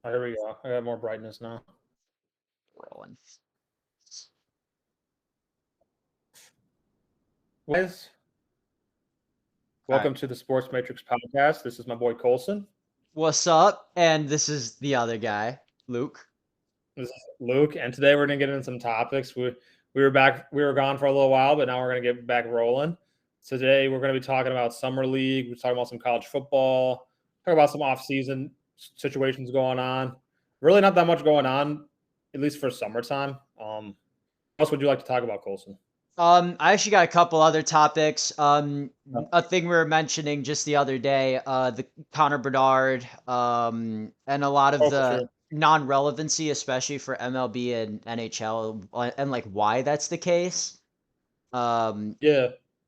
Oh, here we go. I got more brightness now. Rolling. Guys, welcome to the Sports Matrix podcast. This is my boy Colson. What's up? And this is the other guy, Luke. This is Luke, and today we're gonna get into some topics. We were back. We were gone for a little while, but now we're gonna get back rolling. So today we're gonna be talking about summer league. We're talking about some college football. Talk about some off-season situations going on. Really, not that much going on, at least for summertime. What else would you like to talk about, Colson? I actually got a couple other topics. A thing we were mentioning just the other day, the Connor Bedard, and a lot of Oh, for the sure. non-relevancy, especially for MLB and NHL, and like why that's the case. Yeah, And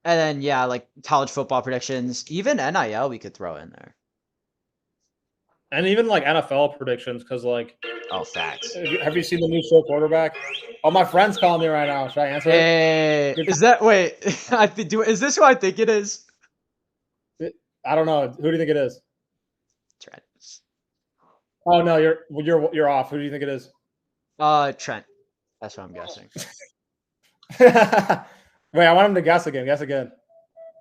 then yeah, like college football predictions, even NIL we could throw in there. and even like NFL predictions, because like, Oh, facts. have you seen the new show Quarterback? Oh, my friend's calling me right now. Should I answer it? Hey, is that wait? Is this who I think it is? I don't know. Who do you think it is? Trent. Oh no, you're off. Who do you think it is? Trent. That's what I'm guessing. Wait, I want him to guess again. Guess again.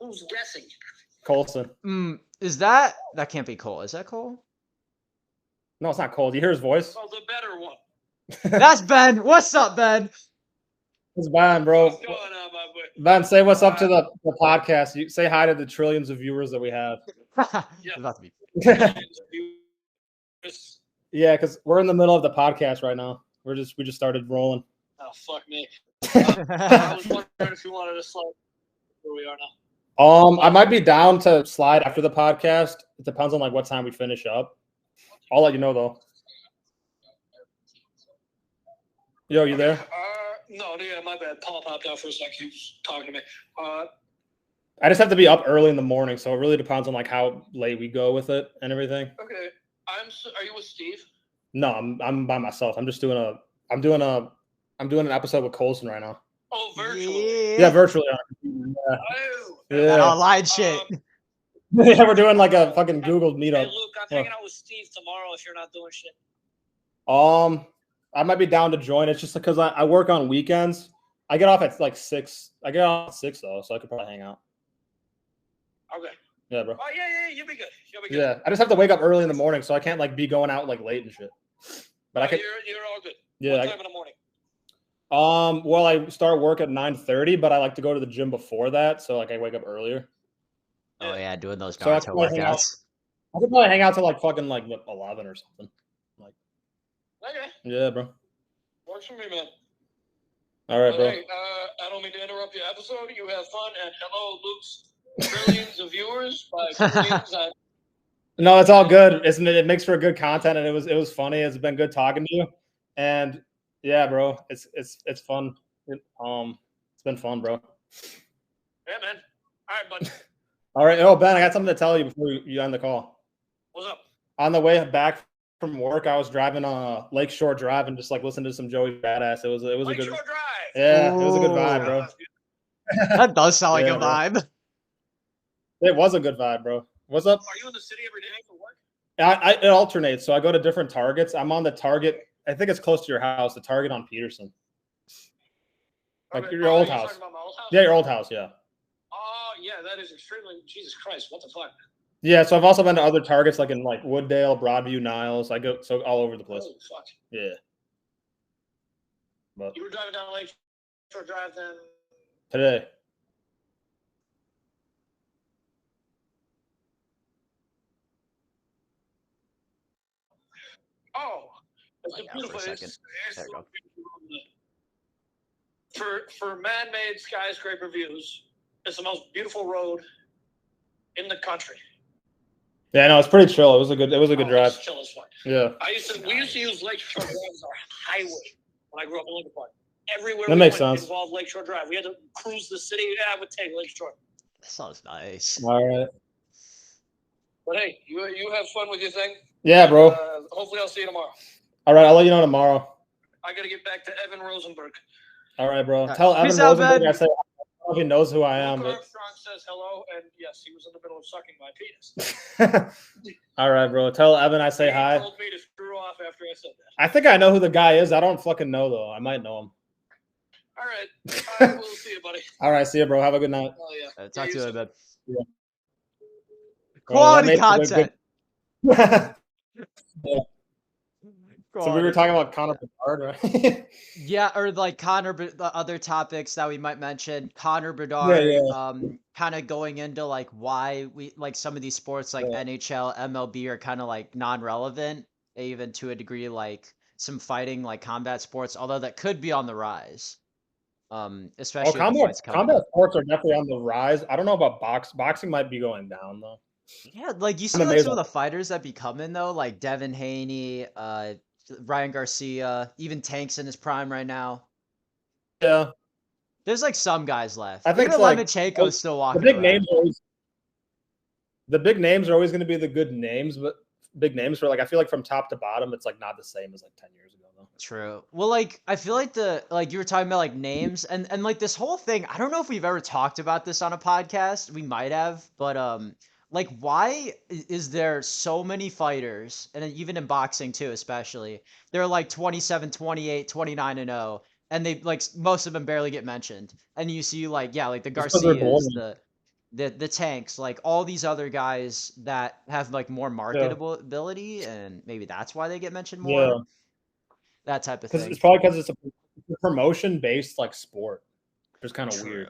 Who's guessing? Colson. Is that can't be Cole? Is that Cole? No, it's not Cole. Do you hear his voice? Oh, the better one. That's Ben. What's up, Ben? It's Ben, bro. What's going on, my boy? Ben, say what's up to the podcast. You say hi to the trillions of viewers that we have. Yeah. About to be. Yeah, because we're in the middle of the podcast right now. We just started rolling. Oh, fuck me. I was wondering if you wanted to slide where we are now. I might be down to slide after the podcast. It depends on like what time we finish up. I'll let you know though. Yo, you there? No, yeah, my bad. Paul popped out for a sec. He was talking to me. I just have to be up early in the morning, so it really depends on like how late we go with it and everything. Okay. Are you with Steve? No, I'm by myself. I'm doing an episode with Colson right now. Oh, virtually. Yeah, virtually. Yeah. Oh, Yeah. That online shit. Yeah, we're doing like a fucking Google meetup. Hey, Luke, I'm hanging out with Steve tomorrow if you're not doing shit. I might be down to join. It's just because I work on weekends. I get off at like 6. I get off at 6 though, so I could probably hang out. Okay. Yeah, bro. Oh, yeah, you'll be good. You'll be good. Yeah, I just have to wake up early in the morning, so I can't like be going out like late and shit. But I could. You're all good. Yeah. What time in the morning? Well, I start work at 9:30, but I like to go to the gym before that, so like I wake up earlier. Oh yeah, doing those So Naruto I hang out. workouts. I could probably hang out till like fucking like 11 or something. Like, Okay. yeah, bro. Works for me, man. All right, bro. Hey, I don't mean to interrupt your episode. You have fun, and hello, Luke's trillions of viewers. By trillions, No, it's all good. It makes for good content, and it was funny. It's been good talking to you, and yeah, bro, it's fun. It's been fun, bro. Yeah, man. All right, bud. All right. Oh, Ben, I got something to tell you before you end the call. What's up? On the way back from work, I was driving on Lakeshore Drive and just like listening to some Joey Badass. It was a good. Lakeshore Drive. Yeah, it was a good vibe, bro. That does sound like Yeah, a bro. vibe. It was a good vibe, bro. What's up? Are you in the city every day for work? It alternates. So I go to different targets. I'm on the target. I think it's close to your house. The target on Peterson. Like Okay. your old you're house. talking about my old house? Yeah, your old house. Yeah. Oh, yeah, that is extremely. Jesus Christ, what the fuck? Yeah. So I've also been to other targets like in like Wooddale, Broadview, Niles. I go so all over the place. Holy fuck. Yeah. But You were driving down Lakeshore Drive then? today. Oh, it's Like a that beautiful. for a It's second. There we so go. beautiful. For man-made skyscraper views, it's the most beautiful road in the country. Yeah, no, it's pretty chill. It was a good drive. It's chill as fuck. Yeah. We used to use Lakeshore Drive as our highway when I grew up in Lincoln Park. Everywhere That we makes went sense. involved Lakeshore Drive. We had to cruise the city. Yeah, I would take Lakeshore. That sounds nice. All right. But hey, you have fun with your thing. Yeah, bro. Hopefully, I'll see you tomorrow. All right, I'll let you know tomorrow. I got to get back to Evan Rosenberg. All right, bro. right. Tell Evan Peace out, Rosenberg Ben. I say I don't know if he knows who I am, Luke but Armstrong says hello, and yes, he was in the middle of sucking my penis. all right, bro. Tell Evan I say He hi. told me to screw off I said that. I think I know who the guy is. I don't fucking know though. I might know him. All right. We'll see you, buddy. All right, see you, bro. Have a good night. Oh yeah. Talk you to you too. in a bit. Yeah. Quality made for a content. So we were talking about Connor Bedard, right? Yeah, or like the other topics that we might mention. Connor Bedard, yeah. kind of going into like why we like some of these sports like Yeah. NHL, MLB are kind of like non-relevant, even to a degree like some fighting like combat sports, although that could be on the rise. Especially with the fights coming combat up. sports are definitely on the rise. I don't know about boxing might be going down though. Yeah, like you see like some of the fighters that be coming though, like Devin Haney, Ryan Garcia, even Tank's in his prime right now. Yeah. There's like some guys left. I think even like, Lomachenko's still walking the big around. names are always going to be the good names, but big names for like I feel like from top to bottom it's like not the same as like 10 years ago though. True. Well, like I feel like you were talking about like names and like this whole thing, I don't know if we've ever talked about this on a podcast. We might have, but like why is there so many fighters, and even in boxing too especially, they're like 27, 28, 29 and 0, and they like most of them barely get mentioned. And you see like like the Garcias, the Tanks, like all these other guys that have like more marketability, and maybe that's why they get mentioned more. Yeah. That type of thing. It's probably because it's a promotion based like sport. It's kind of weird.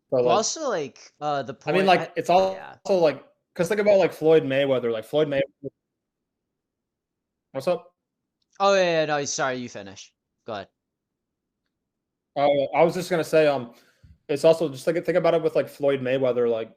But like, also like the point. I mean, like it's also like because think about like Floyd Mayweather. Like Floyd Mayweather. What's up? Oh yeah, no, sorry, you finish. Go ahead. I was just gonna say, it's also just like think about it with like Floyd Mayweather. Like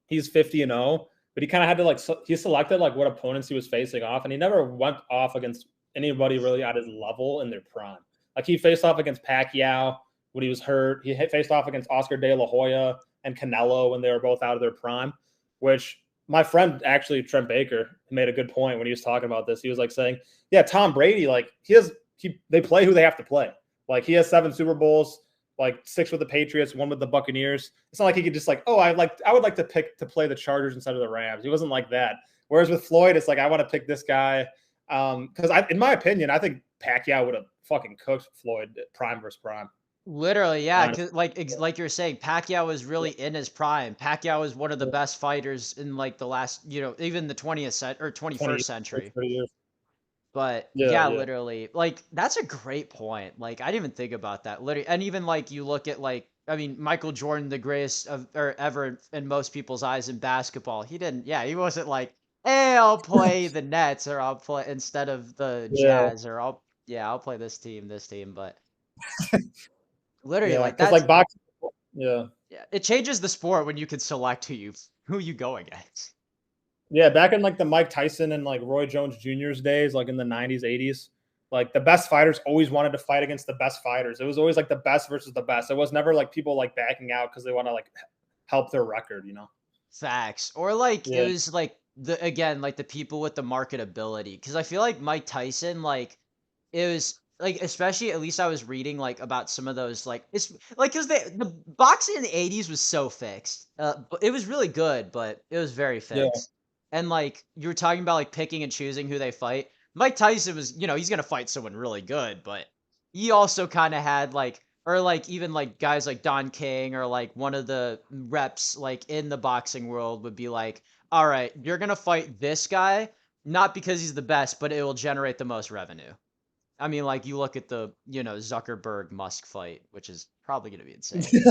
he's 50-0, but he kind of had to like he selected like what opponents he was facing off, and he never went off against anybody really at his level in their prime. Like he faced off against Pacquiao when he was hurt. He faced off against Oscar De La Hoya and Canelo when they were both out of their prime, which my friend actually Trent Baker made a good point when he was talking about this. He was like saying, yeah, Tom Brady, like they play who they have to play. Like he has 7 Super Bowls, like 6 with the Patriots, 1 with the Buccaneers. It's not like he could just like, oh, I would like to pick to play the Chargers instead of the Rams. He wasn't like that. Whereas with Floyd, it's like I want to pick this guy. Because in my opinion, I think Pacquiao would have fucking cooked Floyd prime versus prime. Literally, yeah. Cause like you're saying, Pacquiao was really in his prime. Pacquiao was one of the best fighters in like the last, even the 20th or 21st century. But literally, like that's a great point. Like I didn't even think about that. Literally, and even like you look at like Michael Jordan, the greatest ever in most people's eyes in basketball. He didn't. Yeah, he wasn't like, hey, I'll play the Nets or I'll play instead of the Jazz or I'll play this team. But literally, like that's like boxing. Yeah, it changes the sport when you can select who you go against. Yeah, back in like the Mike Tyson and like Roy Jones Jr.'s days, like in the 90s, 80s, like the best fighters always wanted to fight against the best fighters. It was always like the best versus the best. It was never like people like backing out because they want to like help their record, Facts. Or like it was like the people with the marketability. Because I feel like Mike Tyson, like it was like, especially at least I was reading like about some of those like it's like because the boxing in the 80s was so fixed. But it was really good, but it was very fixed. Yeah. And like you were talking about like picking and choosing who they fight. Mike Tyson was, he's gonna fight someone really good, but he also kind of had like, or like even like guys like Don King or like one of the reps like in the boxing world would be like, all right, you're gonna fight this guy not because he's the best, but it will generate the most revenue. I mean, like you look at the Zuckerberg Musk fight, which is probably gonna be insane.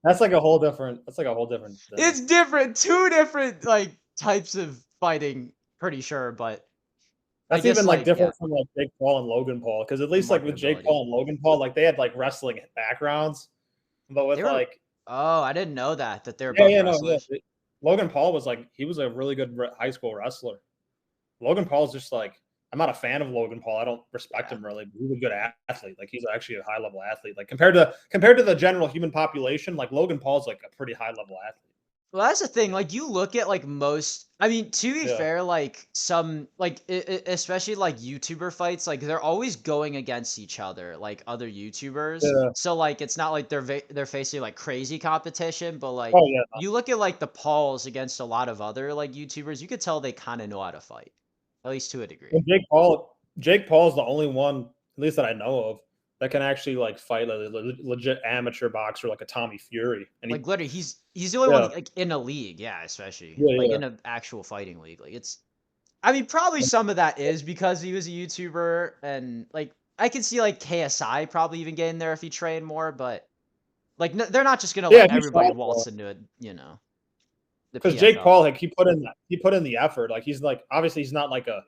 That's like a whole different. Thing. It's different. 2 different like types of fighting, pretty sure, but that's even like different from like Jake Paul and Logan Paul, because at least like with Jake Paul and Logan Paul, like they had like wrestling backgrounds, but with like I didn't know that they were both wrestlers. No. Logan Paul was like he was a really good high school wrestler. Logan Paul's just like I'm not a fan of Logan Paul. I don't respect him really. But he's a good athlete. Like he's actually a high level athlete. Like compared to the general human population, like Logan Paul's like a pretty high level athlete. Well, that's the thing. Like, you look at like most. I mean, to be fair, like some like especially like YouTuber fights, like they're always going against each other, like other YouTubers. Yeah. So like it's not like they're facing like crazy competition, but like you look at like the Pauls against a lot of other like YouTubers, you could tell they kind of know how to fight, at least to a degree. When Jake Paul's the only one, at least that I know of, that can actually like fight like a legit amateur boxer like a Tommy Fury. And Like literally, he's the only one like in a league, yeah, especially like in an actual fighting league. Like it's, I mean, probably some of that is because he was a YouTuber, and like I can see like KSI probably even getting there if he trained more, but like they're not just gonna let everybody waltz into it, you know. Because Jake Paul, like he put in the effort. Like he's like obviously he's not like a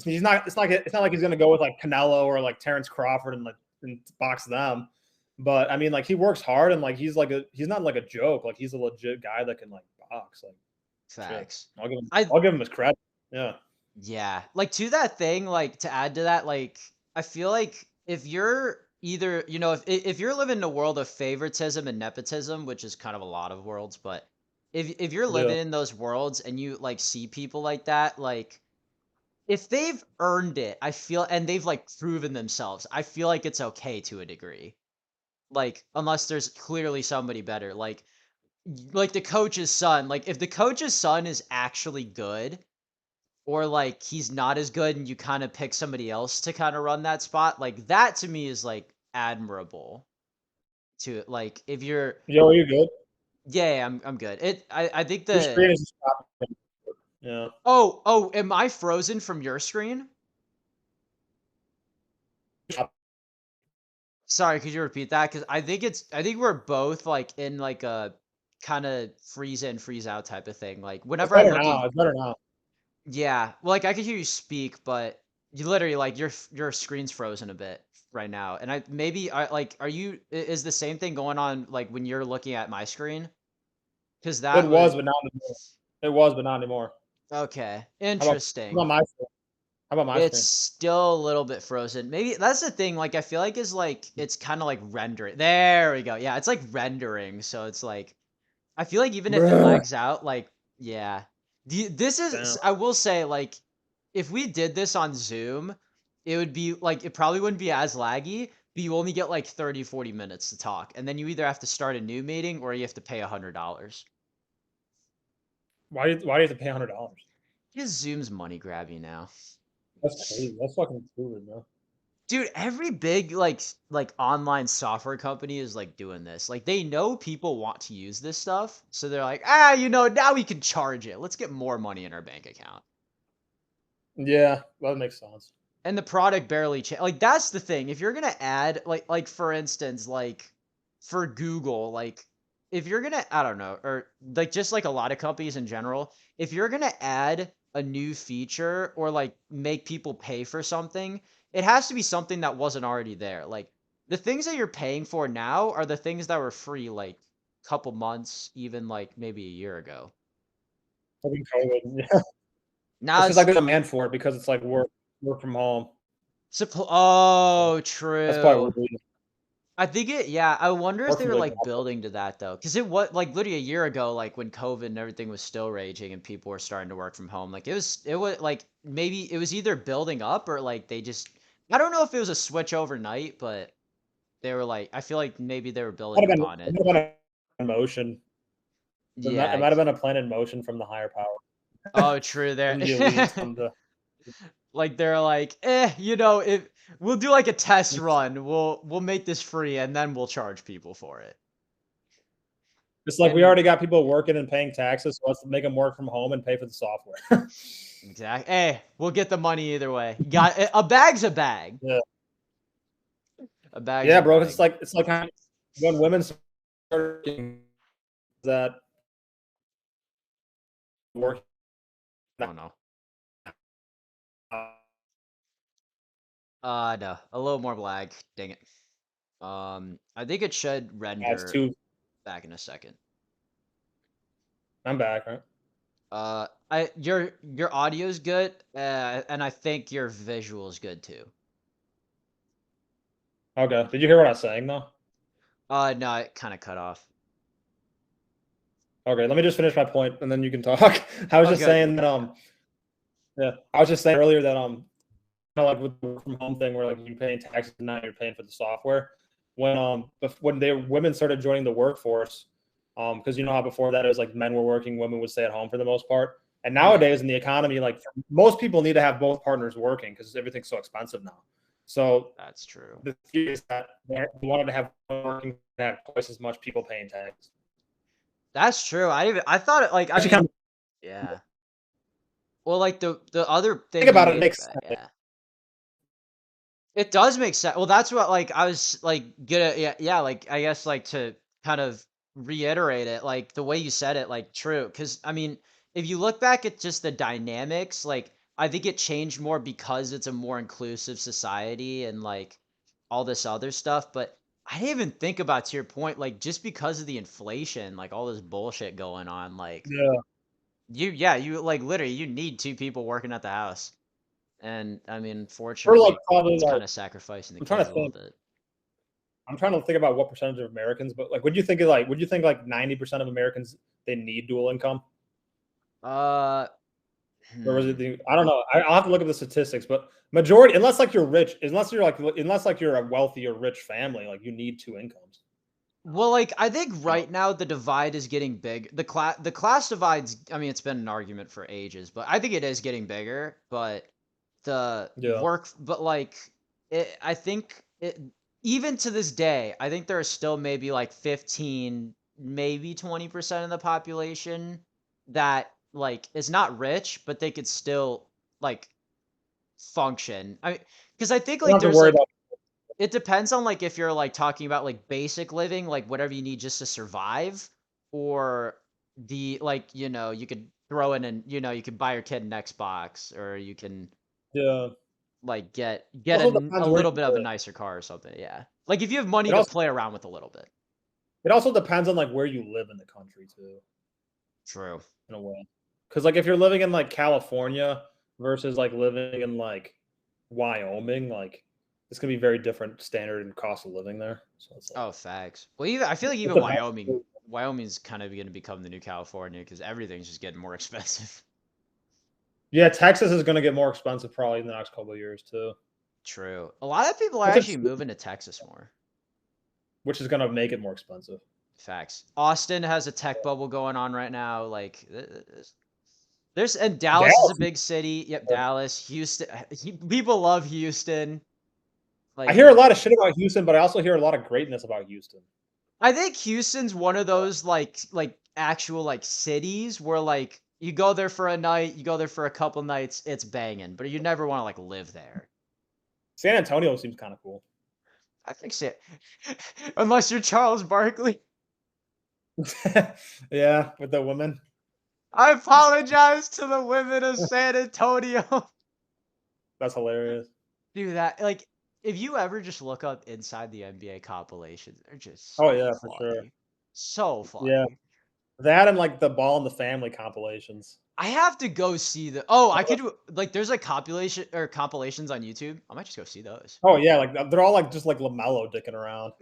he's not it's not like he's gonna go with like Canelo or like Terrence Crawford and box them. But I mean, like he works hard and like he's not like a joke. Like he's a legit guy that can like box. Like facts. Shit. I'll give him his credit. Yeah. Yeah. Like to that thing, like to add to that, like I feel like if you're either, you know, if you're living in a world of favoritism and nepotism, which is kind of a lot of worlds, but if you're living in those worlds and you like see people like that, like if they've earned it, I feel, and they've like proven themselves, I feel like it's okay to a degree. Like unless there's clearly somebody better, like the coach's son, like if the coach's son is actually good, or like he's not as good and you kind of pick somebody else to kind of run that spot, like that to me is like admirable. To like if you're Yo, are you good? Yeah, I'm good. I think Your screen is yeah. Oh, am I frozen from your screen? Sorry, could you repeat that? Because I think we're both like in like a kind of freeze in, freeze out type of thing. Like whenever I'm looking, it's better now. Yeah, well, like I could hear you speak, but you literally like your screen's frozen a bit right now. And is the same thing going on like when you're looking at my screen? Because that It was, but not anymore. It was, but not anymore. Okay, interesting. How about my screen? How about my It's screen? still a little bit frozen. Maybe that's the thing. Like I feel like is like it's kind of like rendering. There we go. Yeah, it's like rendering. So it's like I feel like even if it lags out, like yeah, this is. I will say like if we did this on Zoom, it would be like it probably wouldn't be as laggy. But you only get like 30, 40 minutes to talk, and then you either have to start a new meeting or you have to pay $100. Why do you have to pay $100? Because Zoom's money grabby now. That's crazy. That's fucking stupid, bro. Dude, every big like online software company is like doing this. Like they know people want to use this stuff, so they're like, now we can charge it. Let's get more money in our bank account. Yeah, that makes sense. And the product barely like that's the thing. If you're gonna add like for instance, like for Google, like if you're gonna I don't know, or like just like a lot of companies in general, if you're gonna add a new feature or like make people pay for something, it has to be something that wasn't already there. Like the things that you're paying for now are the things that were free like a couple months, even like maybe a year ago. COVID, yeah. Now it's like there's a demand for it because it's like work from home. Oh, true. That's probably I think I wonder if they were like building to that though. Because it was like literally a year ago, like when COVID and everything was still raging and people were starting to work from home. Like it was like maybe it was either building up or like they just, I don't know if it was a switch overnight, but they were like, I feel like maybe they were building upon it. It might have been a motion. Yeah. It might have been a plan in motion from the higher power. Oh, true. There. Like they're like, if we'll do like a test run, we'll make this free and then we'll charge people for it. It's like we already got people working and paying taxes, so let's make them work from home and pay for the software. Exactly. Hey, we'll get the money either way. Got a bag's a bag. Yeah. A bag. Yeah, bro. It's like when women start that work. Oh no. No, a little more lag. Dang it. I think it should render back in a second. I'm back, right? Your audio's good, and I think your visual's good too. Okay. Did you hear what I was saying though? No, it kind of cut off. Okay, let me just finish my point and then you can talk. I was just saying that I was just saying earlier that kind of like with the work from home thing where like you're paying taxes and now you're paying for the software. When women started joining the workforce, because you know how before that it was like men were working, women would stay at home for the most part. And nowadays in the economy, like most people need to have both partners working because everything's so expensive now. So That's true. the theory is that they wanted to have working to have twice as much people paying tax. That's true. I thought it like I Actually, mean, kind of yeah. Well, like the other thing think about you it, it makes sense. yeah. It does make sense. Well, that's what like I was like gonna yeah, like I guess like to kind of reiterate it, like the way you said it, like true. Because I mean, if you look back at just the dynamics, like I think it changed more because it's a more inclusive society and like all this other stuff. But I didn't even think about, to your point, like just because of the inflation, like all this bullshit going on, like Yeah. you like literally you need two people working at the house. And I mean, We're like fortunately, probably it's like kind of sacrificing the I'm trying kids to a little think. bit. I'm trying to think about what percentage of Americans, but like, would you think like 90% of Americans they need dual income? Uh, Or was it hmm. the? I don't know. I'll have to look at the statistics, but majority, unless like you're rich, unless like you're a wealthy or rich family, like you need two incomes. Well, like I think You know? right now the divide is getting big. The class divides. I mean, it's been an argument for ages, but I think it is getting bigger. But the Yeah. work, but like I think even to this day, I think there are still maybe like 15, maybe 20% of the population that like is not rich, but they could still like function. Because I think You don't like have to there's worry like about. it depends on like if you're like talking about like basic living, like whatever you need just to survive, or the like you could throw in and you could buy your kid an Xbox, or you can Yeah. like get It also a depends where little you bit of a live. nicer car or something. Yeah, like if you have money It to also play around with a little bit. it also depends on like where you live in the country too, True. in a way. Because like if you're living in like California versus like living in like Wyoming, like it's gonna be very different standard and cost of living there. So it's like Oh, facts. Well, even I feel like it even depends. Wyoming's kind of going to become the new California because everything's just getting more expensive. Yeah, Texas is gonna get more expensive probably in the next couple of years too. True. A lot of people are Which actually is moving to Texas more. gonna make it more expensive. Facts. Austin has a tech bubble going on right now. Like, and Dallas is a Dallas. big city. Yep, Dallas, Houston. People love Houston. I Like, hear a lot of shit about Houston, but I also hear a lot of greatness about Houston. I think Houston's one of those like actual like cities where like you go there for a night, you go there for a couple nights, it's banging, but you never want to like live there. San Antonio seems kind of cool. I think so. Unless you're Charles Barkley. Yeah, with the women. I apologize to the women of San Antonio. That's hilarious. Dude, that like if you ever just look up inside the NBA compilations, they're just Oh so yeah, for sure. funny. So Yeah, funny. that and like the Ball in the Family compilations. I have to go see the Oh, I could do like there's like compilation or compilations on YouTube. I might just go see those. Oh yeah, like they're all like just like Lamelo dicking around.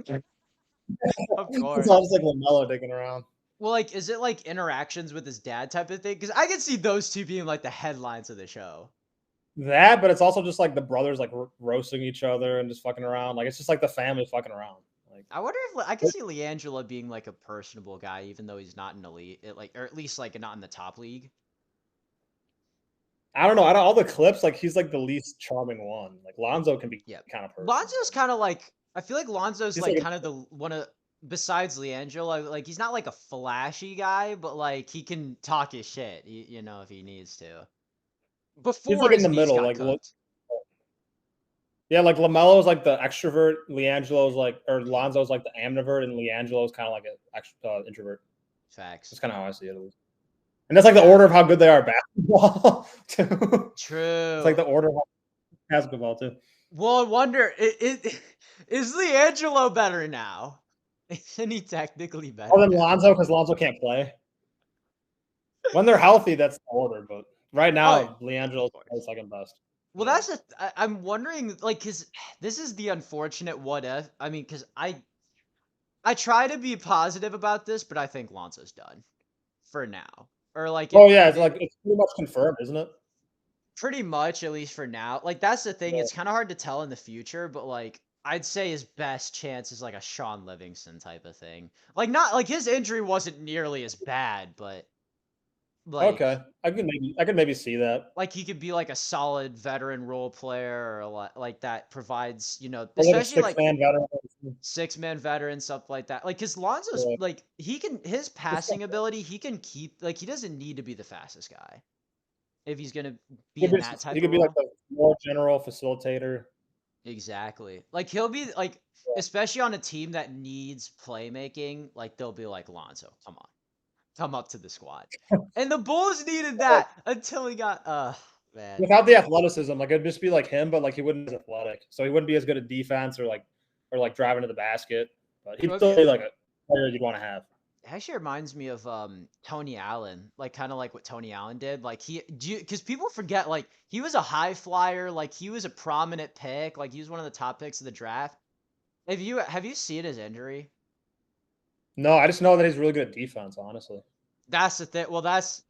Of It's course. all just like Lamelo dicking around. Well, like, is it like interactions with his dad type of thing? Because I could see those two being like the headlines of the show. That, but it's also just like the brothers like roasting each other and just fucking around. Like it's just like the family fucking around. Like I wonder if I could see LiAngelo being like a personable guy, even though he's not in elite, like, or at least like not in the top league. I don't know. I don't all the clips. Like he's like the least charming one. Like Lonzo can be Yep. kind of Lonzo's personable. kind of like I feel like Lonzo's He's like like kind of the one of besides LiAngelo, like he's not like a flashy guy, but like he can talk his shit, if he needs to. he's Before like in his the knees middle. got Like cooked. yeah, like Lamelo's like the extrovert. LiAngelo's like or Lonzo's like the ambivert, and LiAngelo's kind of like an introvert. Facts. That's kind of how I see it. And that's like the Yeah. order of how good they are at basketball too. It's like True. the order of basketball too. Well, I wonder, is LiAngelo better now? Isn't he technically Oh, better then now? Lonzo because Lonzo can't play. When they're healthy, that's the order. But right Oh, now, of LiAngelo's course. second best. Well, Yeah. I'm wondering, like, because this is the unfortunate what if. I mean, because I try to be positive about this, but I think Lonzo's done for now. Or, like, Oh yeah, it's pretty much confirmed, isn't it? pretty much, at least for now. Like, that's the thing. Yeah. It's kind of hard to tell in the future, but, like, I'd say his best chance is, like, a Sean Livingston type of thing. Like, not, like, his injury wasn't nearly as bad, but Like, Okay, I could maybe see that. like he could be like a solid veteran role player or like that provides, Or like a especially six like man veteran. 6-man veteran stuff like that. Like cuz Lonzo's Yeah. like his passing ability, he can keep like he doesn't need to be the fastest guy if he's going to be in that He type of could be like role. the more general facilitator. Exactly. Like he'll be like especially on a team that needs playmaking, like they'll be like Lonzo, come on. Come up to the squad. And the Bulls needed that until he got man. Without the athleticism, like it'd just be like him, but like he wouldn't be as athletic, so he wouldn't be as good at defense or like driving to the basket. But he'd still be like a player you'd want to have. It actually reminds me of Tony Allen, like kind of like what Tony Allen did. Like because people forget, like he was a high flyer, like he was a prominent pick, like he was one of the top picks of the draft. Have you seen his injury? No, I just know that he's really good at defense. Honestly, That's the thing. Well, that's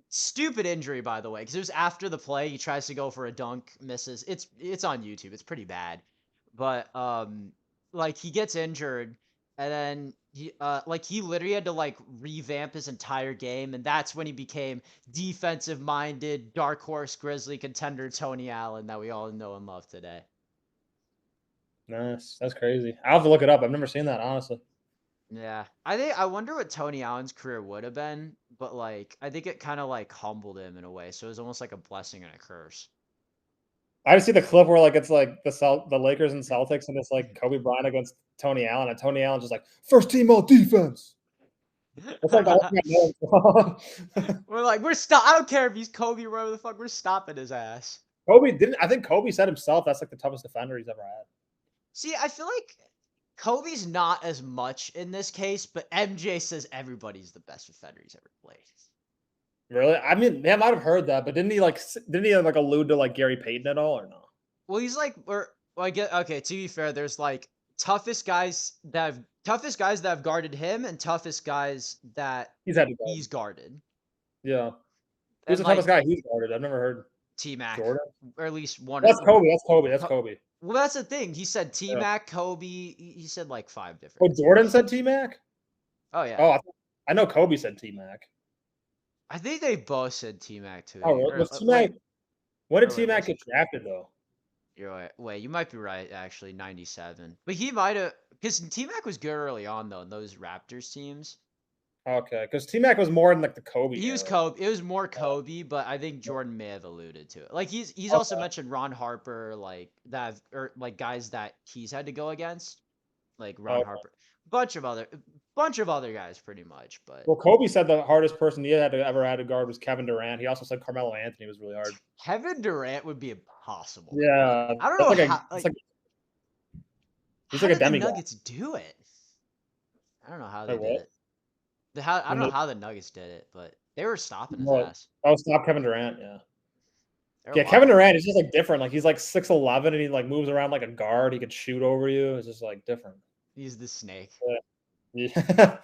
stupid injury, by the way, because it was after the play. He tries to go for a dunk, misses. It's on YouTube. It's pretty bad, but like he gets injured, and then he literally had to like revamp his entire game, and that's when he became defensive minded, dark horse Grizzly contender Tony Allen that we all know and love today. nice. That's crazy. I'll have to look it up. I've never seen that honestly. Yeah, I wonder what Tony Allen's career would have been, but like I think it kind of like humbled him in a way, so it was almost like a blessing and a curse. I just see the clip where like it's like the Lakers and Celtics, and it's like Kobe Bryant against Tony Allen, and Tony Allen just like first team all defense. It's like the We're like I don't care if he's Kobe or whatever the fuck. We're stopping his ass. Kobe didn't. I think Kobe said himself that's like the toughest defender he's ever had. See, I feel like Kobe's not as much in this case, but MJ says everybody's the best defender he's ever played. Really? I mean, I might have heard that, but didn't he like allude to like Gary Payton at all or no? Well, he's like, I get okay. To be fair, there's like toughest guys that have guarded him, and toughest guys that He's had to guard. he's guarded. Yeah, who's And the toughest guy he's guarded? I've never heard. T-Mac, Jordan. or at least one. That's Kobe. That's Kobe. That's Kobe. Well, that's the thing. He said T-Mac, Kobe. He said like 5 different. Oh, Jordan said T-Mac. Oh yeah. Oh, I know Kobe said T-Mac. I think they both said T-Mac too. Oh, was T-Mac? When did T-Mac get drafted though? You're right. Wait, you might be right. Actually, 97. But he might have, because T-Mac was good early on though in those Raptors teams. Okay, because T-Mac was more in like the Kobe. He was Kobe. It was more Kobe, but I think Jordan may have alluded to it. Like he's also mentioned Ron Harper, like that, or like guys that he's had to go against, like Ron Harper, bunch of other guys, pretty much. But well, Kobe said the hardest person he had to guard was Kevin Durant. He also said Carmelo Anthony was really hard. Kevin Durant would be impossible. Yeah, I don't know like how. He's like a demigod. The Nuggets do it? I don't know how they did it. I don't know how the Nuggets did it, but they were stopping his ass. Oh, stop Kevin Durant, yeah. Yeah, Kevin Durant is just like different. Like he's like 6'11" and he like moves around like a guard. He could shoot over you. It's just like different. He's the snake. Yeah,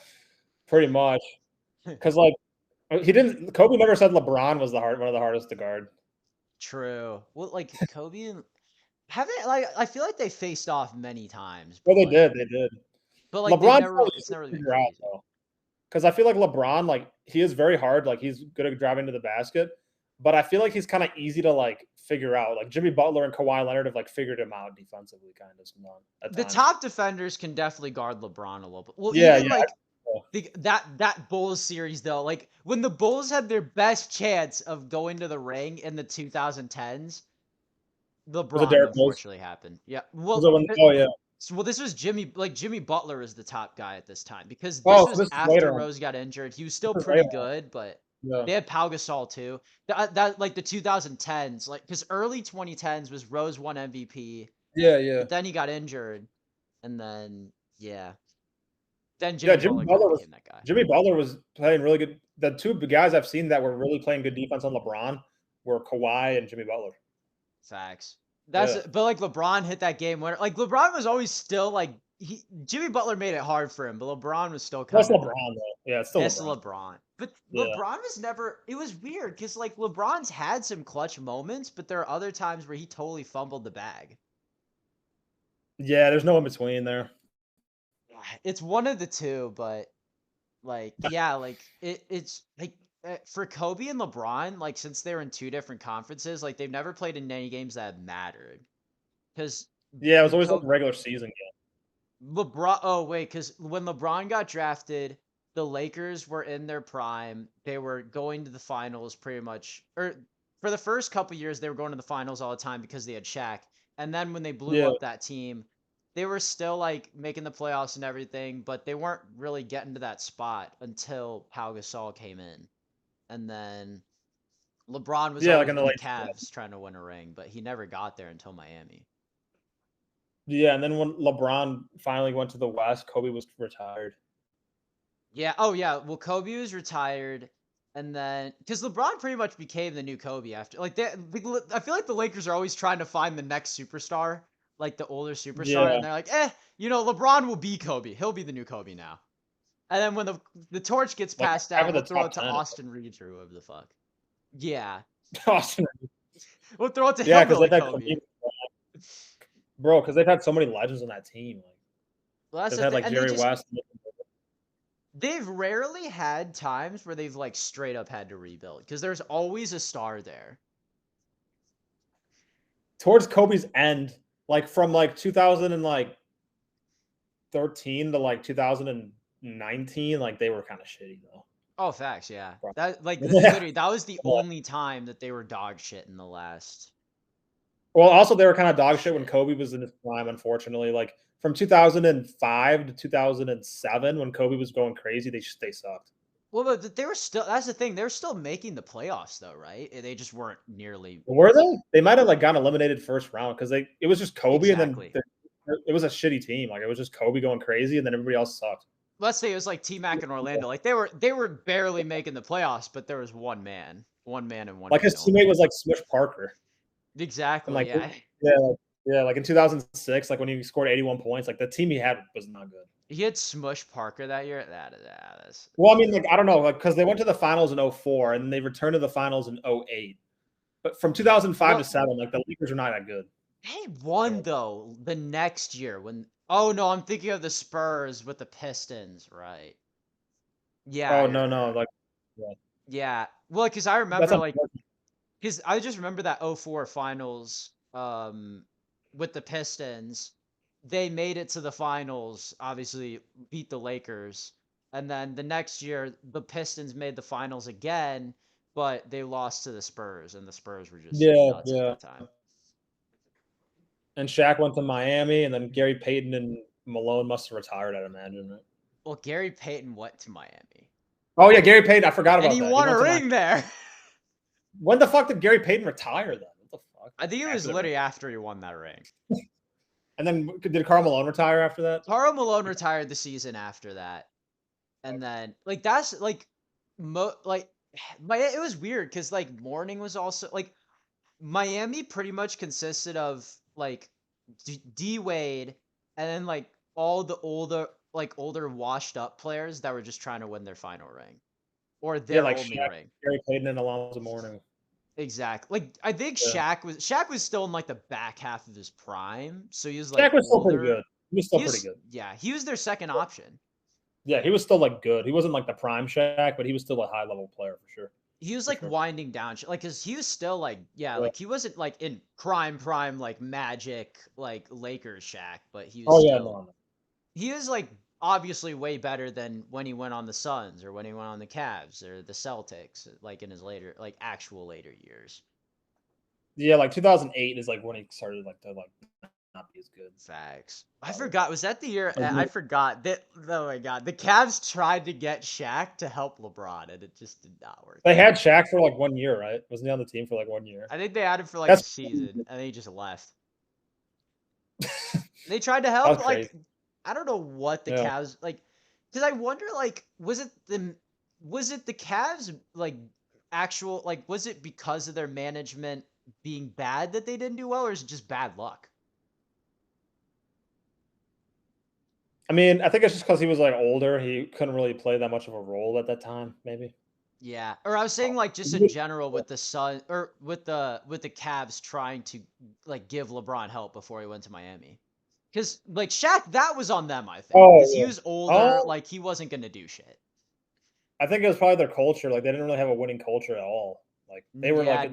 pretty much. Because like Kobe never said LeBron was one of the hardest to guard. True. Well, like Kobe and haven't like I feel like they faced off many times. Well, they did. But like LeBron it's never really figure out though. Because I feel like LeBron, like he is very hard. Like he's good at driving to the basket, but I feel like he's kind of easy to like figure out. Like Jimmy Butler and Kawhi Leonard have like figured him out defensively, kind of. The top defenders can definitely guard LeBron a little bit. Well, yeah, even, like that Bulls series though, like when the Bulls had their best chance of going to the ring in the 2010s, LeBron unfortunately happened. Yeah. Well, well, this was Jimmy Butler was the top guy at this time because this was after Rose got injured. He was still pretty good, but they had Pau Gasol too. That like the 2010s, like because early 2010s was Rose won MVP. Yeah. But then he got injured, and then then Jimmy Butler became that guy. Jimmy Butler was playing really good. The two guys I've seen that were really playing good defense on LeBron were Kawhi and Jimmy Butler. Facts. But like LeBron hit that game winner. Like LeBron was always still like Jimmy Butler made it hard for him, but LeBron was still kind of LeBron though. Yeah, it's still LeBron. But LeBron was never. It was weird because like LeBron's had some clutch moments, but there are other times where he totally fumbled the bag. Yeah, there's no in between there. It's one of the two, but like like it's like for Kobe and LeBron, like since they were in two different conferences, like they've never played in any games that have mattered. Because Yeah, it was with always like Kobe, a regular season LeBron. Oh wait, because when LeBron got drafted, the Lakers were in their prime. They were going to the finals pretty much, or for the first couple years, they were going to the finals all the time because they had Shaq. And then when they blew game. up that team, they were still like making the playoffs and everything, but they weren't really getting to that spot until Pau Gasol came in. And then LeBron was Yeah, like always in the with the late. Cavs trying to win a ring, but he never got there until Miami. Yeah, and then when LeBron finally went to the West, Kobe was retired. Yeah. Oh, yeah. Well, Kobe was retired, and then because LeBron pretty much became the new Kobe after, like, I feel like the Lakers are always trying to find the next superstar, like the older superstar, Yeah. and they're like, LeBron will be Kobe. He'll be the new Kobe now. And then when the torch gets Like passed after down, the we'll throw top it to 10. Austin Reeves or whoever the fuck. Yeah, Austin. we'll throw it to Yeah, because Hillbilly they've had Kobe. bro, because they've had so many legends on that team. Like Well, that's they've the had thing, like and Jerry West. they've rarely had times where they've like straight up had to rebuild because there's always a star there. Towards Kobe's end, like from like 2013 to like 2019, like they were kind of shitty though. Oh, facts, yeah. Right. That like Yeah. literally that was the only time that they were dog shit in the last. Well, also they were kind of dog shit when Kobe was in his prime. Unfortunately, like from 2005 to 2007, when Kobe was going crazy, they sucked. Well, but they were still. That's the thing. They were still making the playoffs, though, right? They just weren't nearly. Were they? They might have like gotten eliminated first round because it was just Kobe Exactly. and then it was a shitty team. Like it was just Kobe going crazy and then everybody else sucked. Let's say it was like T-Mac and Orlando. Like they were barely making the playoffs, but there was one man and one. Like his teammate was like Smush Parker. Exactly. And like Yeah. like in 2006, like when he scored 81 points, like the team he had was not good. He had Smush Parker that year. That's Well, I mean, like I don't know, like because they went to the finals in 04 and they returned to the finals in 08. But from 2005 to 7, like the Lakers are not that good. They won though the next year when. Oh no, I'm thinking of the Spurs with the Pistons, right? Yeah. Oh no, like Yeah. Well, because I remember that's like because I just remember that 04 finals with the Pistons. They made it to the finals, obviously beat the Lakers. And then the next year the Pistons made the finals again, but they lost to the Spurs and the Spurs were just nuts at that time. And Shaq went to Miami, and then Gary Payton and Malone must have retired, I'd imagine, right? Well, Gary Payton went to Miami. Oh yeah, Gary Payton. I forgot about that. And he won a ring there. When the fuck did Gary Payton retire then? What the fuck? I think it was literally after he won that ring. And then did Karl Malone retire after that? Karl Malone retired the season after that. And then like that's like it was weird because like Morning was also like Miami pretty much consisted of like D Wade and then like all the older washed up players that were just trying to win their final ring or their only ring. Gary Payton and Alonzo Mourning. Exactly. Like I think Shaq was still in like the back half of his prime, so he was like Shaq was still pretty good. He was still pretty good. Yeah, he was their second option. Yeah, he was still like good. He wasn't like the prime Shaq, but he was still a high level player for sure. He was like winding down, like because he was still like like he wasn't like in prime like Magic like Lakers Shaq, but he was he was like obviously way better than when he went on the Suns or when he went on the Cavs or the Celtics, like in his later actual later years. Yeah, like 2008 is like when he started like to like not be as good. Facts. I forgot. Was that the year? I forgot that. Oh my god, the Cavs tried to get Shaq to help LeBron, and it just did not work. They had Shaq for like 1 year, right? Wasn't he on the team for like 1 year? I think they had him for like a season, and then he just left. They tried to help. Like I don't know what the Cavs like, because I wonder like was it the Cavs like actual like was it because of their management being bad that they didn't do well, or is it just bad luck? I mean, I think it's just because he was like older. He couldn't really play that much of a role at that time, maybe. Yeah, or I was saying like just in general with the Sun or with the Cavs trying to like give LeBron help before he went to Miami, because like Shaq, that was on them. I think because he was older, like he wasn't gonna do shit. I think it was probably their culture. Like they didn't really have a winning culture at all. Like they were Yeah, like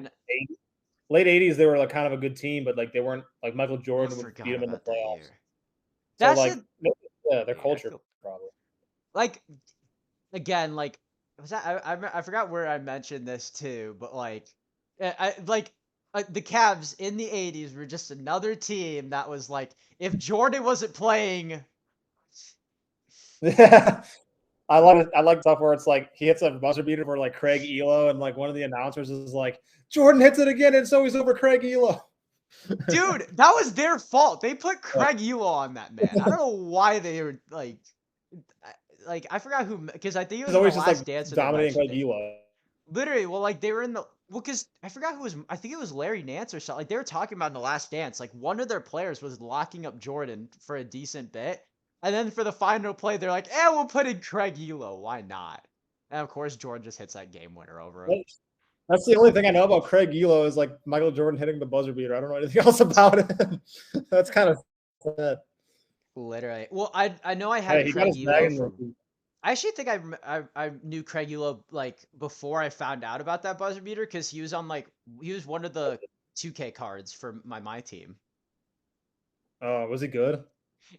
late 80s. They were like kind of a good team, but like they weren't like Michael I Jordan would forgot beat them in the about that playoffs. year. So That's like the yeah, their dude. I culture feel probably. like again, like was that I forgot where I mentioned this too, but like I like the Cavs in the 80s were just another team that was like if Jordan wasn't playing. Yeah. I like it. I like stuff where it's like he hits a buzzer beater for like Craig Elo, and like one of the announcers is like, Jordan hits it again, and so he's over Craig Elo. Dude, that was their fault. They put Craig Elo on that man. I don't know why they were like I forgot who because I think it He's was in the always just like last dance. They dominating mentioned Craig it. Elo. Literally, well, like they were in the because I forgot who was. I think it was Larry Nance or something. Like they were talking about in the last dance. Like one of their players was locking up Jordan for a decent bit, and then for the final play, they're like, "Eh, we'll put in Craig Elo. Why not?" And of course, Jordan just hits that game winner over him. That's the only thing I know about Craig Elo is like Michael Jordan hitting the buzzer beater. I don't know anything else about him. That's kind of sad. Literally. Well, I know I Hey, had he got Craig his bag Elo in from. the I actually think I knew Craig Elo like before I found out about that buzzer beater because he was on like he was one of the 2K cards for my team. was he good?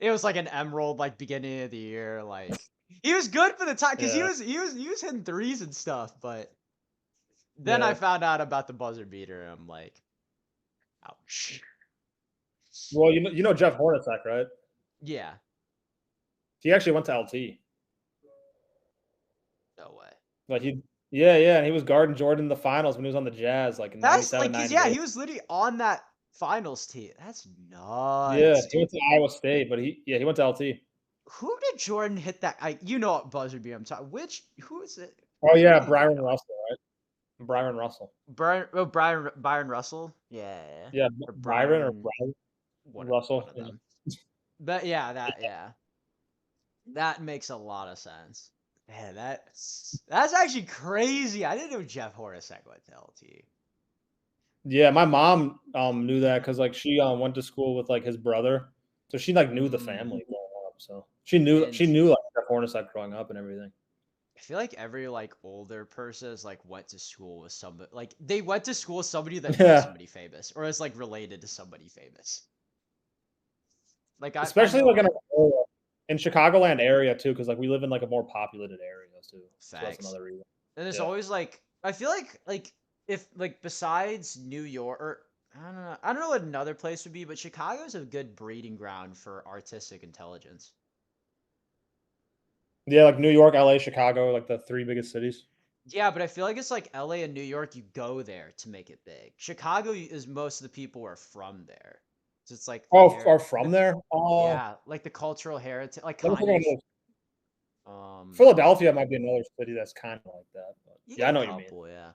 It was like an emerald like beginning of the year. Like he was good for the time because Yeah. he was hitting threes and stuff. But then I Yeah. found out about the buzzer beater. And I'm like, ouch. Well, you know Jeff Hornacek, right? Yeah. He actually went to LT. No way. Like yeah, and he was guarding Jordan in the finals when he was on the Jazz, like in That's 97, like yeah, 98. he was literally on that finals team. That's Yeah, nuts, he dude. went to Iowa State, but he went to LT. Who did Jordan hit that? You know what buzzer beater I'm talking. Who is it? Oh Who yeah, did he hit Byron it on? Russell, right? Byron Russell. Byron Russell. Yeah. Yeah, Or Byron or Brian. Brian One Russell. of them. But yeah. That makes a lot of sense. Man, that's actually crazy. I didn't know Jeff Hornacek went to LT. Yeah, my mom knew that because like she went to school with like his brother, so she like knew the family growing up. So she knew And like Jeff Hornacek growing up and everything. I feel like every like older person is like went to school with somebody like they went to school with somebody that knew Yeah, somebody famous or is like related to somebody famous. Like I especially know like in Chicagoland area too, because like we live in like a more populated area too. So that's facts. another reason. And there's Yeah. always like I feel like if like besides New York or I don't know what another place would be, but Chicago's a good breeding ground for artistic intelligence. Yeah, like New York, LA, Chicago, like the three biggest cities. Yeah, but I feel like it's like LA and New York, you go there to make it big. Chicago is most of the people are from there. So it's like Oh, are from there? yeah, like the cultural heritage, like Let me think Kanye. of Philadelphia might be another city that's kind of like that. But You yeah, I got know a what you mean. couple, yeah.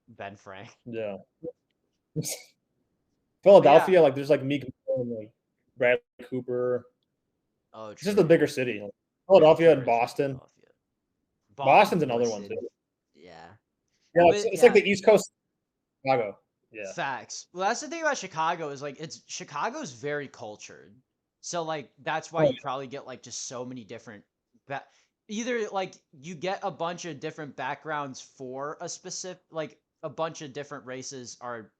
Ben Frank. Yeah. But yeah. Philadelphia, like there's like Meek Mill and like Bradley Cooper. Oh, It's just a true. bigger city. Like, Philadelphia and Cooper's in Boston. Philadelphia. Boston's Boston's another more one too. city. Yeah. Yeah, But it's like yeah, the East Coast of Chicago. Yeah. facts. Well, that's the thing about Chicago is like it's Chicago's very cultured. So like that's why Oh, you probably get like just so many different ba- either like you get a bunch of different backgrounds for a specific like a bunch of different races are,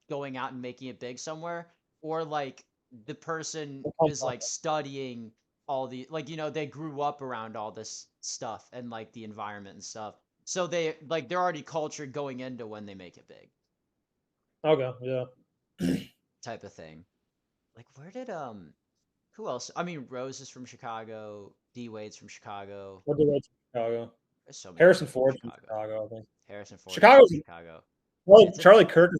going out and making it big somewhere or like the person is like studying all the like they grew up around all this stuff and like the environment and stuff. So they're already cultured going into when they make it big okay. Yeah. type of thing. Like where did who else? I mean Rose is from Chicago, D Wade's from Chicago. What the roads from Chicago? There's so many Harrison people from Ford from Chicago. Chicago, I think. Harrison Ford's from Chicago's Chicago. well, It's a Charlie Kirk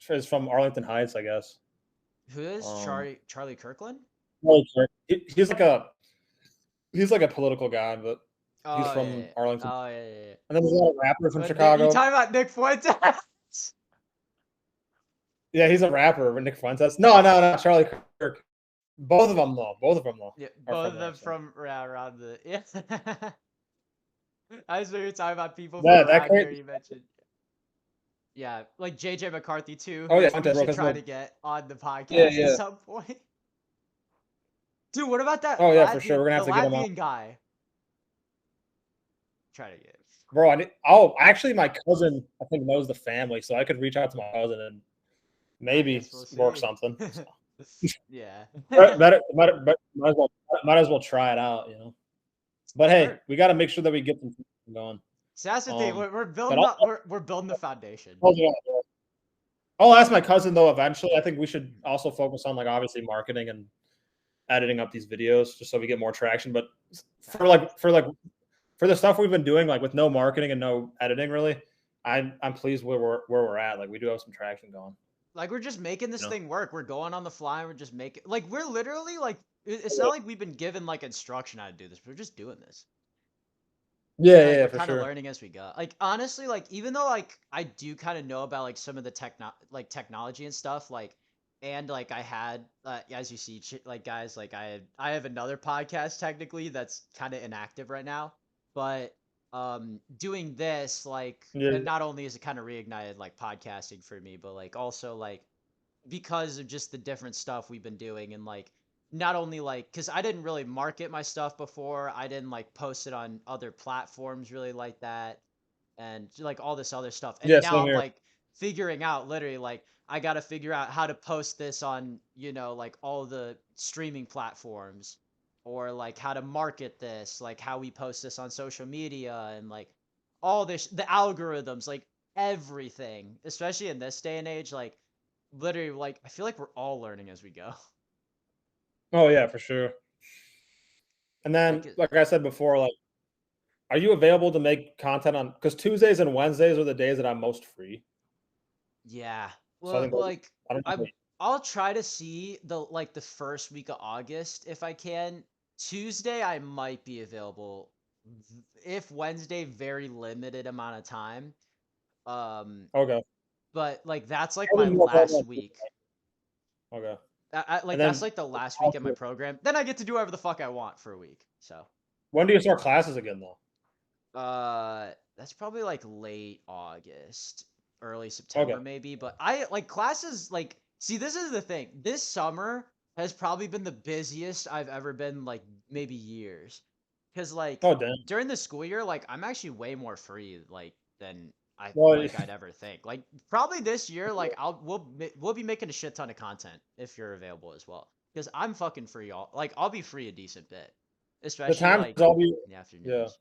is from Arlington Heights, I guess. who is Um, Charlie Kirkland? Charlie Kirk. He's like a political guy, but he's Oh from yeah. Arlington. Oh yeah. And then there's a lot of rappers from But Chicago. you talking about Nick Fuentes? Yeah, he's a rapper, Nick Fuentes. No, Charlie Kirk. Both of them though. Yeah, Are both from of there, them so. from around the yeah. I was you're talking about people from Yeah, that around here. crazy. You mentioned, yeah, like JJ McCarthy too. Oh Who yeah, we Fuentes, should because try well, to get on the podcast yeah. at some point. Dude, what about that Oh yeah, for sure. We're gonna the have to get him on. Latvian guy? try to get. Bro, actually, my cousin, I think, knows the family, so I could reach out to my cousin and maybe work something. So. Yeah. Might as well try it out, you know. But hey, we got to make sure that we get them going. So that's the thing. We're building up. We're building the foundation. I'll ask my cousin though. Eventually, I think we should also focus on like obviously marketing and editing up these videos just so we get more traction. But for the stuff we've been doing, like with no marketing and no editing, really, I'm pleased where we're at. Like we do have some traction going. Like we're just making this thing work. We're going on the fly. And we're just making like we're literally like it's not like we've been given like instruction how to do this. We're just doing this. Yeah, like, yeah, we're for kind of sure. learning as we go. Like honestly, like even though like I do kind of know about like some of the technology and stuff, like and like I had as you see, like guys, like I have another podcast technically that's kind of inactive right now, but doing this like not only is it kind of reignited like podcasting for me, but like also like because of just the different stuff we've been doing and like not only like because I didn't really market my stuff before, I didn't like post it on other platforms really like that, and like all this other stuff, and now I'm like figuring out literally like I got to figure out how to post this on like all the streaming platforms, or like how to market this, like how we post this on social media, and like all this the algorithms, like everything, especially in this day and age, like literally like I feel like we're all learning as we go. Oh yeah, for sure. And then, like I said before, like, are you available to make content on? Because Tuesdays and Wednesdays are the days that I'm most free. Yeah. Well, So like I'll try to see the first week of August if I can. Tuesday I might be available. If Wednesday, very limited amount of time. Okay. But like that's like my last week. Okay. That's like the last week of my program. Then I get to do whatever the fuck I want for a week. So. When do you start classes again, though? That's probably like late August, early September maybe. But I like classes like see this is the thing. This summer has probably been the busiest I've ever been like maybe years. Cause like during the school year, like I'm actually way more free like than I'd ever think. Like probably this year, like we'll be making a shit ton of content if you're available as well. Because I'm fucking free all like I'll be free a decent bit. Especially like in the afternoons.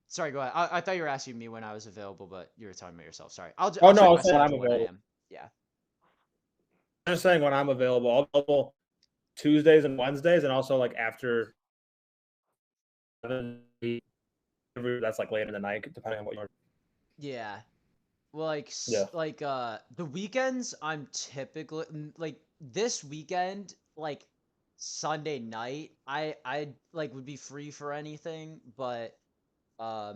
Sorry, go ahead. I thought you were asking me when I was available, but you were talking about yourself. Sorry. I'll check my schedule when I am. Yeah. I'm just saying when I'm available. I'll be available Tuesdays and Wednesdays, and also like after. That's like late in the night, depending on what you're. Yeah. Well, like the weekends, I'm typically like this weekend, like Sunday night, I like would be free for anything, but but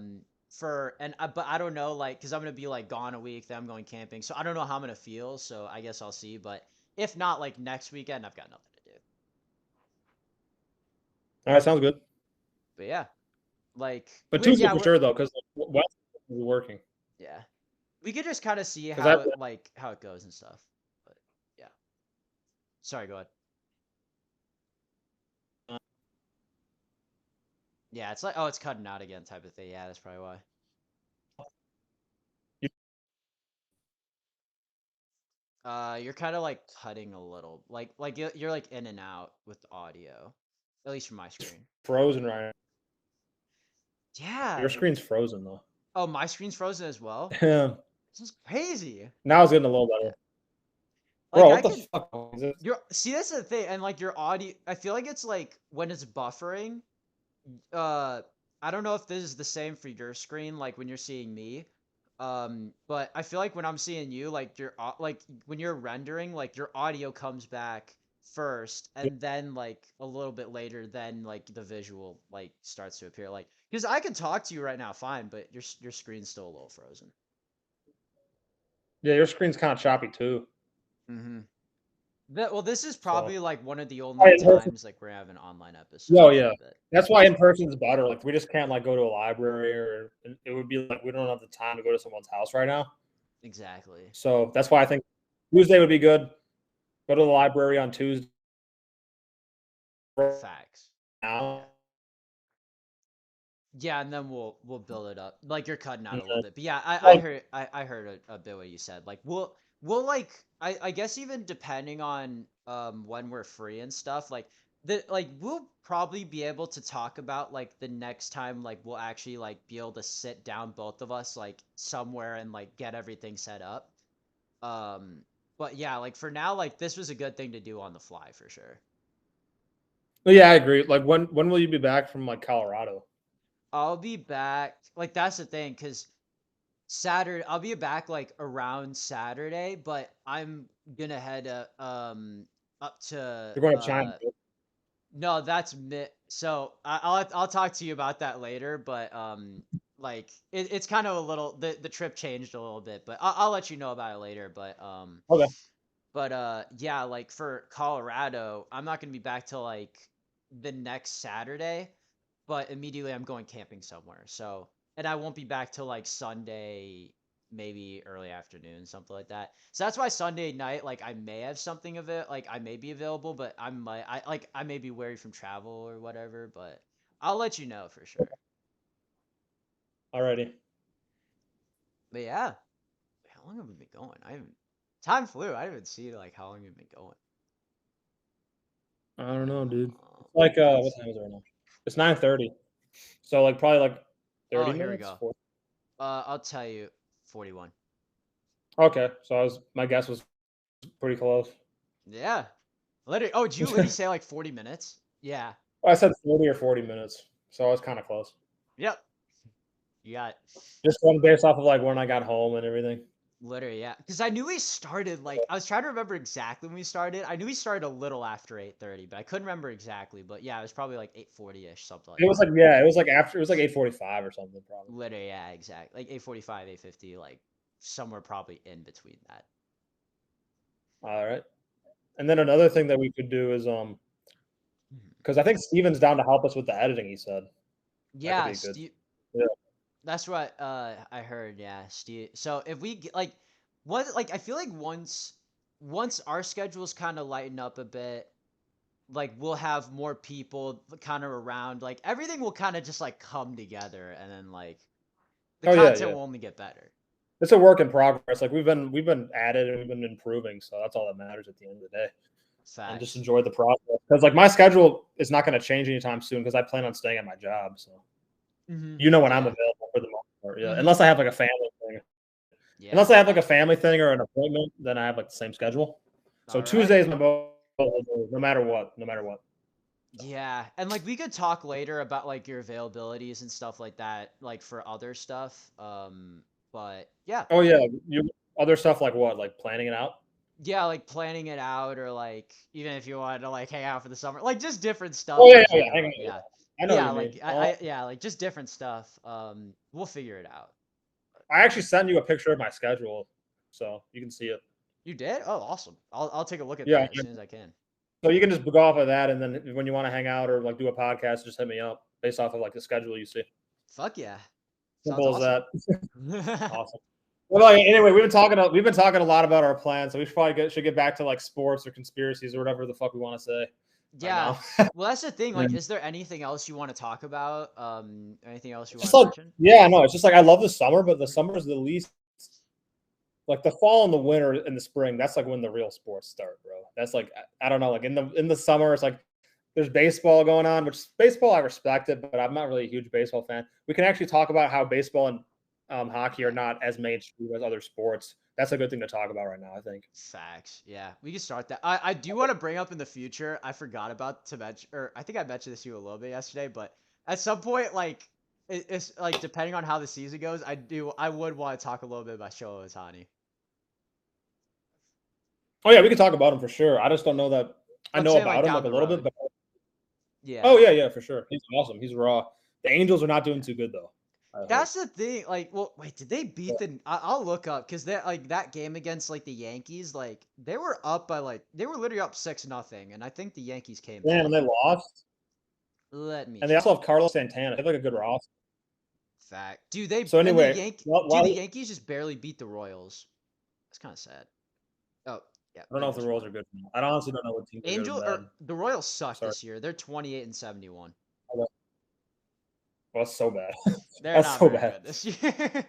I don't know like because I'm gonna be like gone a week, then I'm going camping, so I don't know how I'm gonna feel, so I guess I'll see. But if not, like next weekend, I've got nothing to do. All right, sounds good. But yeah, like but Tuesday for sure though, because West is working. Yeah, we could just kind of see how it goes and stuff. But yeah, sorry, go ahead. Yeah, it's like it's cutting out again type of thing. Yeah, that's probably why. You're kind of like cutting a little, like you're like in and out with the audio, at least from my screen. Frozen right now. Yeah. Your screen's frozen though. Oh, my screen's frozen as well. Yeah. This is crazy. Now it's getting a little better. Like, bro, what the fuck is this? See, that's the thing, and like your audio, I feel like it's like when it's buffering. I don't know if this is the same for your screen, like when you're seeing me. But I feel like when I'm seeing you, like like when you're rendering, like your audio comes back first, and then like a little bit later, then like the visual like starts to appear. Like because I can talk to you right now, fine, but your screen's still a little frozen. Yeah, your screen's kind of choppy too. Mm-hmm. Well, this is probably like one of the only times like we're having an online episode. Oh yeah, that's why in person is better. Like we just can't like go to a library, or it would be like we don't have the time to go to someone's house right now. Exactly. So that's why I think Tuesday would be good. Go to the library on Tuesday. Facts. Now, Yeah, and then we'll build it up. Like you're cutting out a little Okay. bit, but yeah, I Like, heard I heard a bit what you said. Like we'll like I guess even depending on when we're free and stuff, like we'll probably be able to talk about like the next time like we'll actually like be able to sit down both of us like somewhere and like get everything set up. Um, but yeah, like for now, like this was a good thing to do on the fly for sure. well, yeah, I agree. Like, when will you be back from like Colorado? I'll be back. Like that's the thing, because Saturday, I'll be back like around Saturday, but I'm gonna head up to You're going to China. no, that's so I'll talk to you about that later, but like it's kind of a little the trip changed a little bit, but I'll let you know about it later, Okay. but yeah, like for Colorado, I'm not gonna be back till like the next Saturday, but immediately I'm going camping somewhere. So, and I won't be back till like Sunday, maybe early afternoon, something like that. So that's why Sunday night, like I may have something of it, like I may be available, but I may be wary from travel or whatever, but I'll let you know for sure. Alrighty. But yeah, how long have we been going? I haven't. Time flew. I didn't even see like how long we've been going. I don't know, dude. It's like what Let's time see. is it right now? It's 9:30. So like probably like Oh, 30 here we minutes. go. I'll tell you, 41. Okay, so my guess was pretty close. Yeah. Literally. Oh, did you literally say like 40 minutes? Yeah. I said 30 or 40 minutes, so I was kind of close. Yep. You got Just going based off of like when I got home and everything. literally, yeah. Because I knew we started like I was trying to remember exactly when we started. I knew we started a little after 8:30, but I couldn't remember exactly. But yeah, it was probably like 8:40-ish, something like It was that. like yeah, it was like after it was like 8:45 or something probably. Literally, yeah, exactly. Like 8:45, 8:50, like somewhere probably in between that. All right. And then another thing that we could do is Mhm. because I think Steven's down to help us with the editing. He said that could Yeah, be good. Steve. Yeah. That's what I heard. Yeah, Steve. So if we like, what like I feel like once our schedules kind of lighten up a bit, like we'll have more people kind of around. Like everything will kind of just like come together, and then like the Oh yeah, content yeah. will only get better. It's a work in progress. Like we've been at it and we've been improving, so that's all that matters at the end of the day. And just Facts. enjoy the process because like my schedule is not going to change anytime soon because I plan on staying at my job. So Mm-hmm. you know when I'm Yeah. available for the most part. Yeah, Mm-hmm. unless I have like a family thing. Yeah. Unless I have like a family thing or an appointment, then I have like the same schedule. So All right. Tuesdays my no matter what, no matter what. So. Yeah, and like we could talk later about like your availabilities and stuff like that, like for other stuff. But yeah, Oh yeah, you other stuff like what, like planning it out. yeah, like planning it out, or like even if you wanted to like hang out for the summer, like just different Oh stuff yeah, in yeah, hang general. on. Yeah, I know what yeah, you mean. like I yeah, like just different stuff. We'll figure it out. I actually sent you a picture of my schedule, so you can see it. You did? Oh, awesome. I'll take a look at Yeah, that as soon as I can. so you can just go off of that, and then when you want to hang out or like do a podcast, just hit me up based off of like the schedule you see. Fuck yeah, sounds Simple as awesome. that. Awesome. Well, like, anyway, we've been talking a lot about our plans, so we should get back to like sports or conspiracies or whatever the fuck we want to say right Yeah. now. Well, that's the thing. Yeah. Like, is there anything else you want to talk about? Anything else you It's want just to like mention? yeah, no, it's just like I love the summer, but the summer is the least like the fall and the winter and the spring. That's like when the real sports start, bro. That's like I don't know, like in the summer, it's like there's baseball going on, which baseball I respect it, but I'm not really a huge baseball fan. We can actually talk about how baseball and hockey are Yeah. not as mainstream as other sports. That's a good thing to talk about right now, I think. Facts. Yeah, we can start that. I do want to bring up in the future. I forgot about to mention, or I think I mentioned this to you a little bit yesterday, but at some point, like it's like depending on how the season goes, I would want to talk a little bit about Shohei Ohtani. Oh yeah, we can talk about him for sure. I just don't know that I I'm know saying like about him down like a the little bit, road. but Yeah. oh yeah, yeah, for sure. He's awesome. He's raw. The Angels are not doing too good though. I heard. That's the thing. Like, well, wait, did they beat the? I'll look up because that like that game against like the Yankees, like they were up by like they were literally up 6-0, and I think the Yankees came Damn, and through. they lost. Let me And they also check. have Carlos Santana. They have like a good roster. Fact. Do they So and the anyway, Do the while Yankees just barely beat the Royals? That's kind of sad. Oh, yeah, I don't know if the Angels Royals won. are good. I honestly don't know what teams are good and Angel or bad. the Royals suck Sorry. this year. They're 28-71. Well, that's so bad. They're That's not so very bad. good this year.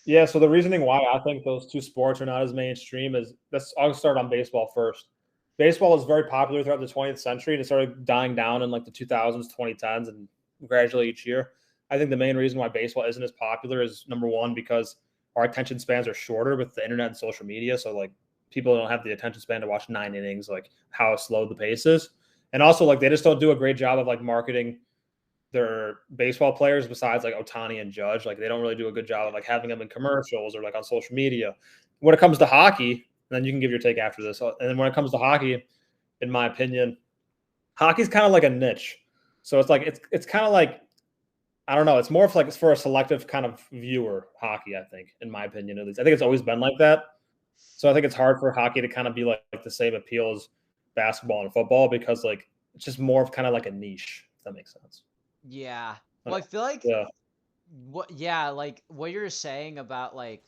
Yeah, so the reasoning why I think those two sports are not as mainstream is I'll start on baseball first. Baseball was very popular throughout the 20th century and it started dying down in like the 2000s, 2010s, and gradually each year. I think the main reason why baseball isn't as popular is number one, because our attention spans are shorter with the internet and social media. So like people don't have the attention span to watch 9 innings, like how slow the pace is. And also like they just don't do a great job of like marketing their baseball players besides like Otani and Judge. Like they don't really do a good job of like having them in commercials or like on social media. When it comes to hockey, then you can give your take after this. And then when it comes to hockey, in my opinion, hockey's kind of like a niche. So it's kind of like I don't know. It's more of like it's for a selective kind of viewer hockey. I think, in my opinion, at least, I think it's always been like that. So I think it's hard for hockey to kind of be like the same appeal as basketball and football because like it's just more of kind of like a niche. If that makes sense. Yeah. Well, I feel like Yeah. like what you're saying about like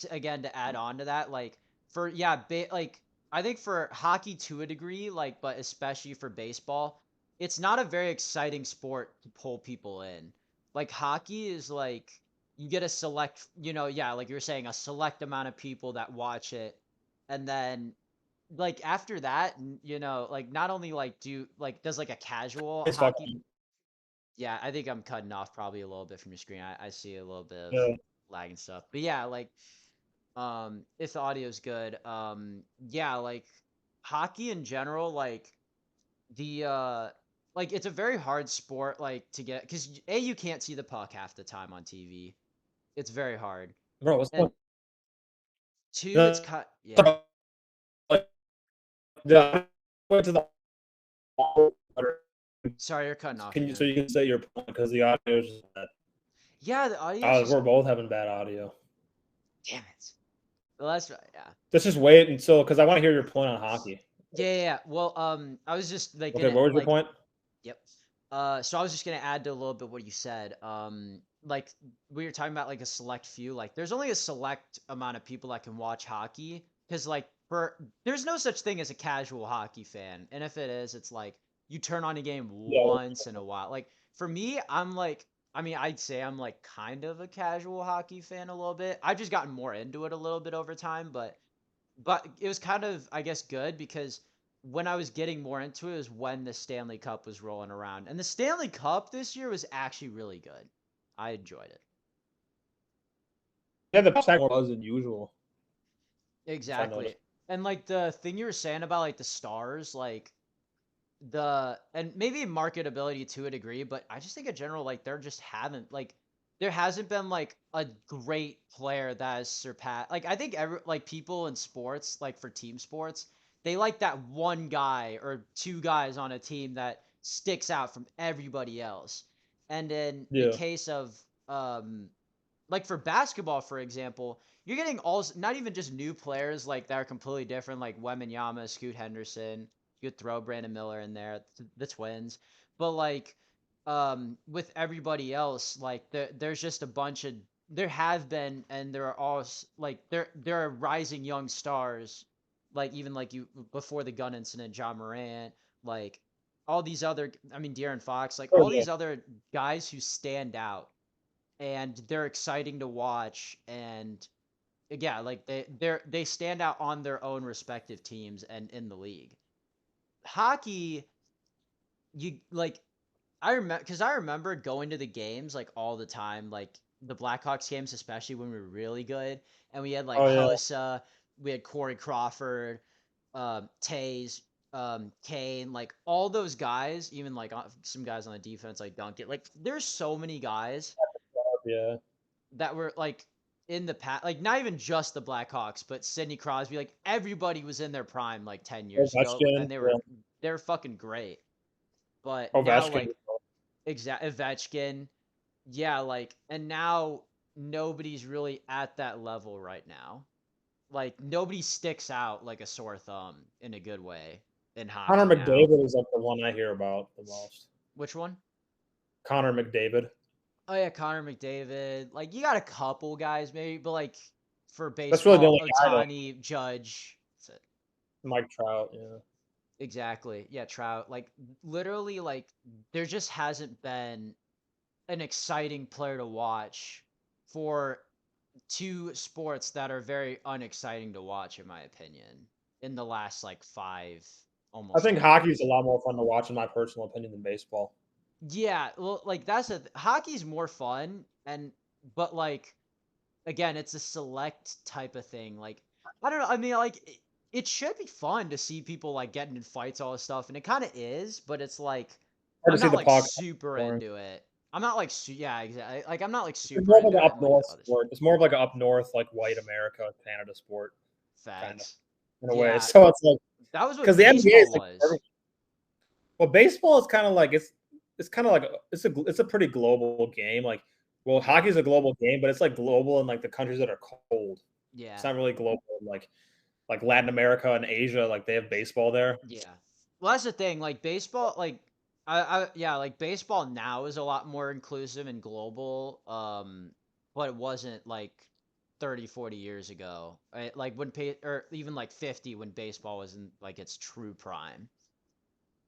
again to add on to that, like for like I think for hockey to a degree, like but especially for baseball, it's not a very exciting sport to pull people in. Like hockey is like you get a select, like you were saying, a select amount of people that watch it, and then like after that, like not only like does like a casual It's hockey. fucking Yeah, I think I'm cutting off probably a little bit from your screen. I see a little bit of yeah. lag and stuff. But yeah, like if the audio's good, yeah, like hockey in general, like the like it's a very hard sport like to get cuz you can't see the puck half the time on TV. It's very hard. Bro, what's And going two, it's on? cut yeah. Yeah, went to the Sorry, you're cutting off can you so again. you can say your point because the audio is just bad. Yeah, the audio's just We're both having bad audio. damn it. Well, that's right. Yeah. Let's just wait until because I want to hear your point on hockey. Yeah. Well, I was just like Okay, gonna what was your like point? Yep. So I was just gonna add to a little bit what you said. Like we were talking about like a select few. Like there's only a select amount of people that can watch hockey because like there's no such thing as a casual hockey fan, and if it is, it's like you turn on a game Yeah, once in a while. Like for me, I'm like, I mean, I'd say I'm like kind of a casual hockey fan a little bit. I've just gotten more into it a little bit over time, but it was kind of, I guess, good because when I was getting more into it was when the Stanley Cup was rolling around. And the Stanley Cup this year was actually really good. I enjoyed it. yeah. The second more buzz than usual. If I Exactly. noticed. And like the thing you were saying about like the stars, like and maybe marketability to a degree, but I just think in general, like there hasn't been like a great player that has surpassed. Like I think like people in sports, like for team sports, they like that one guy or two guys on a team that sticks out from everybody else. And in the Yeah, case of like for basketball, for example, you're getting all not even just new players like that are completely different, like Wembenyama, Scoot Henderson. You could throw Brandon Miller in there, the Twins, but like with everybody else, like there's just a bunch of there have been and there are all like there are rising young stars, like even like you before the gun incident, John Morant, like all these other, I mean De'Aaron Fox, like oh all yeah. these other guys who stand out and they're exciting to watch and yeah, like they stand out on their own respective teams and in the league. Hockey, you like I remember because I remember going to the games like all the time, like the Blackhawks games, especially when we were really good, and we had like Oh yeah. Hossa, we had Corey Crawford, Tays, Kane, like all those guys, even like some guys on the defense like Duncan. Like there's so many guys Yeah. that were like in the past, like not even just the Blackhawks, but Sidney Crosby, like everybody was in their prime like 10 years ago, Ovechkin. and they Yeah. were they're fucking great. But now Ovechkin. like Ovechkin, yeah, like and now nobody's really at that level right now. Like nobody sticks out like a sore thumb in a good way in Connor hockey now. McDavid is like the one I hear about the most. Which one? Connor McDavid. Oh yeah, Connor McDavid. Like you got a couple guys maybe, but like for That's really the baseball, only guy though. Otani, Judge. That's it. Mike Trout. Yeah. Exactly. Yeah, Trout. Like literally, like there just hasn't been an exciting player to watch for two sports that are very unexciting to watch, in my opinion, in the last like I almost think 10 years. hockey's a lot more fun to watch, in my personal opinion, than baseball. Yeah, well, like hockey's more fun, but like again, it's a select type of thing. Like I don't know. I mean, like it should be fun to see people like getting in fights, all this stuff, and it kind of is. But it's like Hard to I'm see not the like puck. super Boring. into it. I'm not like yeah, exactly. Like I'm not like It's super more of like into an it up like north other sport. It's more of like an up north, like white America, Canada sport, kind of facts. in a way. Yeah, So it's like that was because what the NBA baseball is like was. well, baseball is kind of like it's kind of like it's a pretty global game. Like, well, Yeah, hockey's a global game, but it's like global in like the countries that are cold. It's yeah, not really global in, like Latin America and Asia. Like they have baseball there. yeah. Well, that's the thing. Like baseball, like yeah, like baseball now is a lot more inclusive and global. But it wasn't like 30, 40 years ago. Right? Like or even like 50 when baseball was in like its true prime.